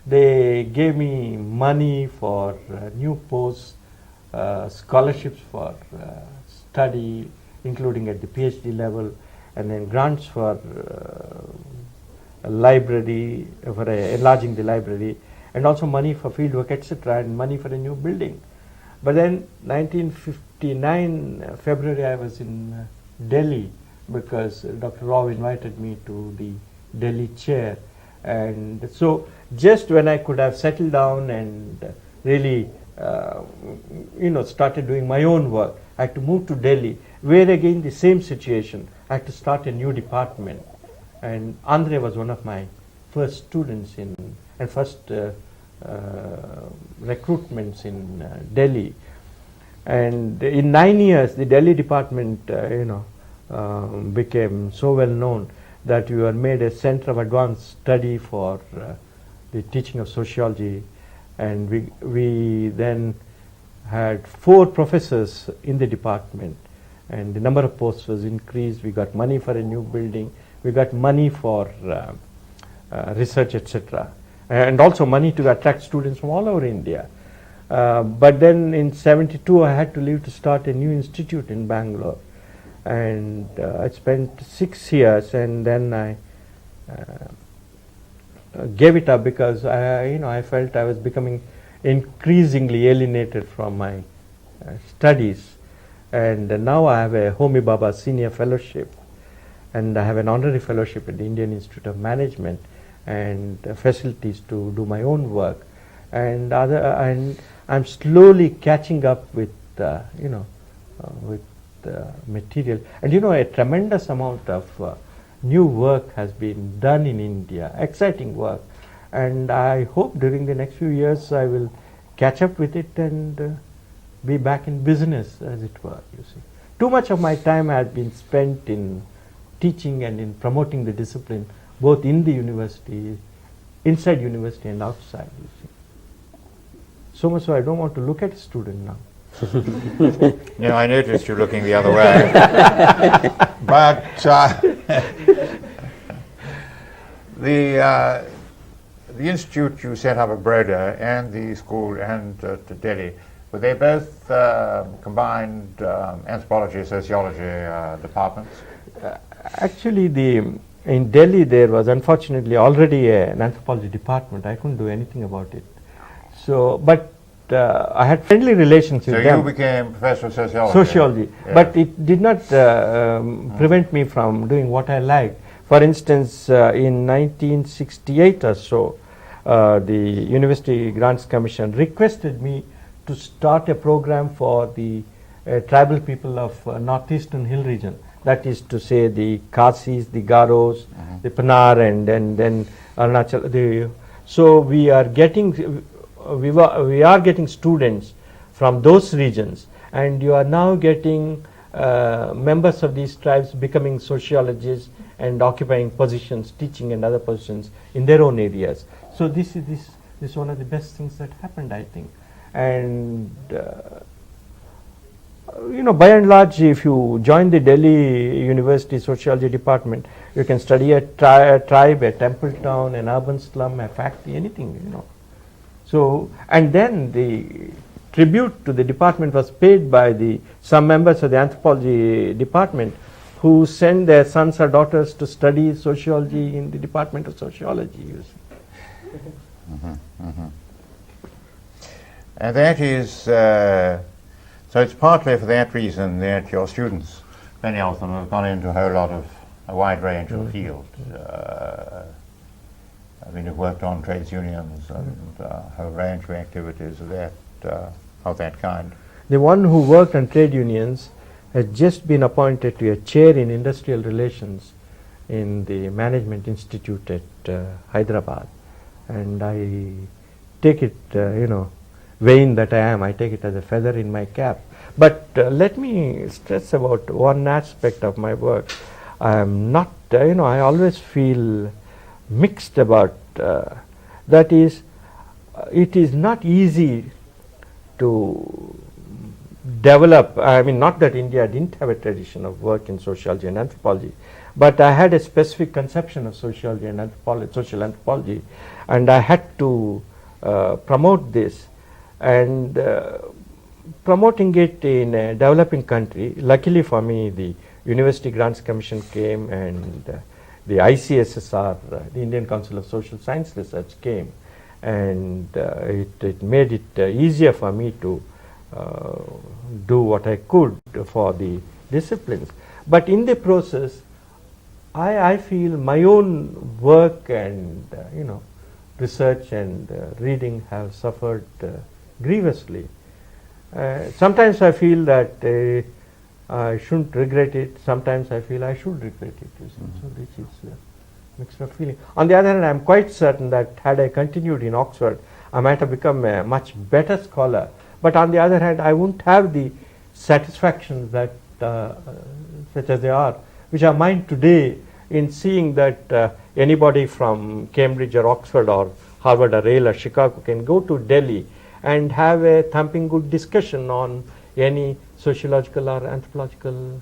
They gave me money for new posts, scholarships for study, including at the PhD level, and then grants for a library, for enlarging the library, and also money for fieldwork, etc., and money for a new building. But then, 1959, February, I was in Delhi because Dr. Rao invited me to the Delhi chair, And so just when I could have settled down and really started doing my own work, I had to move to Delhi, where again the same situation. I had to start a new department, and Andre was one of my first students and first recruitments in Delhi. And in 9 years, the Delhi department, became so well known that we were made a center of advanced study for the teaching of sociology, and we then had 4 professors in the department, and the number of posts was increased. We got money for a new building, we got money for research, etc., and also money to attract students from all over India. But then in 72 I had to leave to start a new institute in Bangalore, and I spent 6 years, and then I gave it up because I felt I was becoming increasingly alienated from my studies. And now I have a Homi Bhabha senior fellowship, and I have an honorary fellowship at the Indian Institute of Management, and facilities to do my own work, and I'm slowly catching up with material. And a tremendous amount of new work has been done in India, exciting work, and I hope during the next few years I will catch up with it and be back in business, as it were. You see, too much of my time has been spent in teaching and in promoting the discipline, both in the university, inside university and outside. You see, so much so I don't want to look at a student now. Yeah, I noticed you looking the other way. But the institute you set up at Baroda and the school and to Delhi, were they both combined anthropology, sociology departments? Actually, in Delhi there was unfortunately already an anthropology department. I couldn't do anything about it. So, but I had friendly relations with them. So you became professor of sociology? Sociology. Yeah. But it did not prevent me from doing what I liked. For instance, in 1968 or so, the University Grants Commission requested me to start a program for the tribal people of northeastern hill region. That is to say, the Khasis, the Garos, the Panar, and then Arunachal. So we are getting students from those regions, and you are now getting members of these tribes becoming sociologists and occupying positions, teaching and other positions in their own areas. So this is one of the best things that happened, I think. And by and large, if you join the Delhi University Sociology Department, you can study a tribe, a temple town, an urban slum, a factory, anything, So, and then the tribute to the department was paid by some members of the anthropology department who send their sons or daughters to study sociology in the Department of Sociology. You see. And that is, so it's partly for that reason that your students, many of them, have gone into a wide range of fields. You've worked on trades unions and a whole range of activities of that kind. The one who worked on trade unions has just been appointed to a chair in industrial relations in the Management Institute at Hyderabad, and I take it, vain that I am, I take it as a feather in my cap. But let me stress about one aspect of my work. I am not, I always feel mixed about that is, it is not easy to develop. I mean, not that India didn't have a tradition of work in sociology and anthropology, but I had a specific conception of sociology and anthropology, social anthropology, and I had to promote this, and promoting it in a developing country. Luckily for me, the University Grants Commission came, and the ICSSR, the Indian Council of Social Science Research, came, and it made it easier for me to do what I could for the disciplines. But in the process, I feel my own work and research and reading have suffered grievously. Sometimes I feel that I shouldn't regret it. Sometimes I feel I should regret it. So this is a mixed of feeling. On the other hand, I am quite certain that had I continued in Oxford, I might have become a much better scholar. But on the other hand, I wouldn't have the satisfactions that such as they are, which are mine today, in seeing that anybody from Cambridge or Oxford or Harvard or Yale or Chicago can go to Delhi and have a thumping good discussion on any sociological or anthropological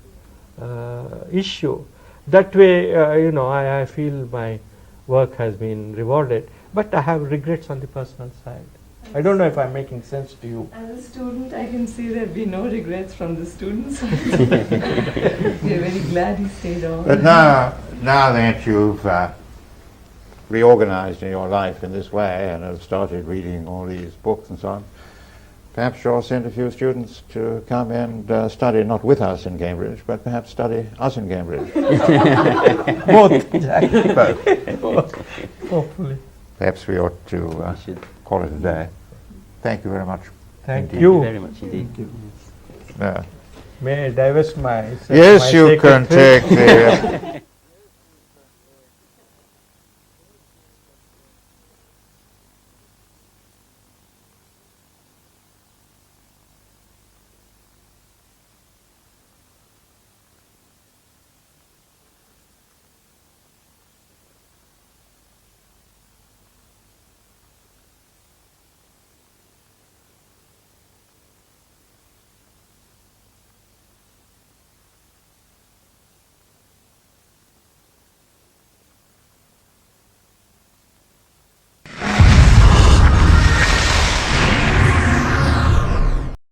issue. That way, I feel my work has been rewarded, but I have regrets on the personal side. I don't know if I'm making sense to you. As a student, I can see there be no regrets from the students. We're very glad he stayed on. But now that you've reorganized in your life in this way and have started reading all these books and so on, perhaps you'll send a few students to come and study not with us in Cambridge, but perhaps study us in Cambridge. Both. Both. Hopefully. Perhaps we ought to call it a day. Thank you very much. Thank Thank you. you very much indeed. Yeah. May I divest my... Yes, you can take the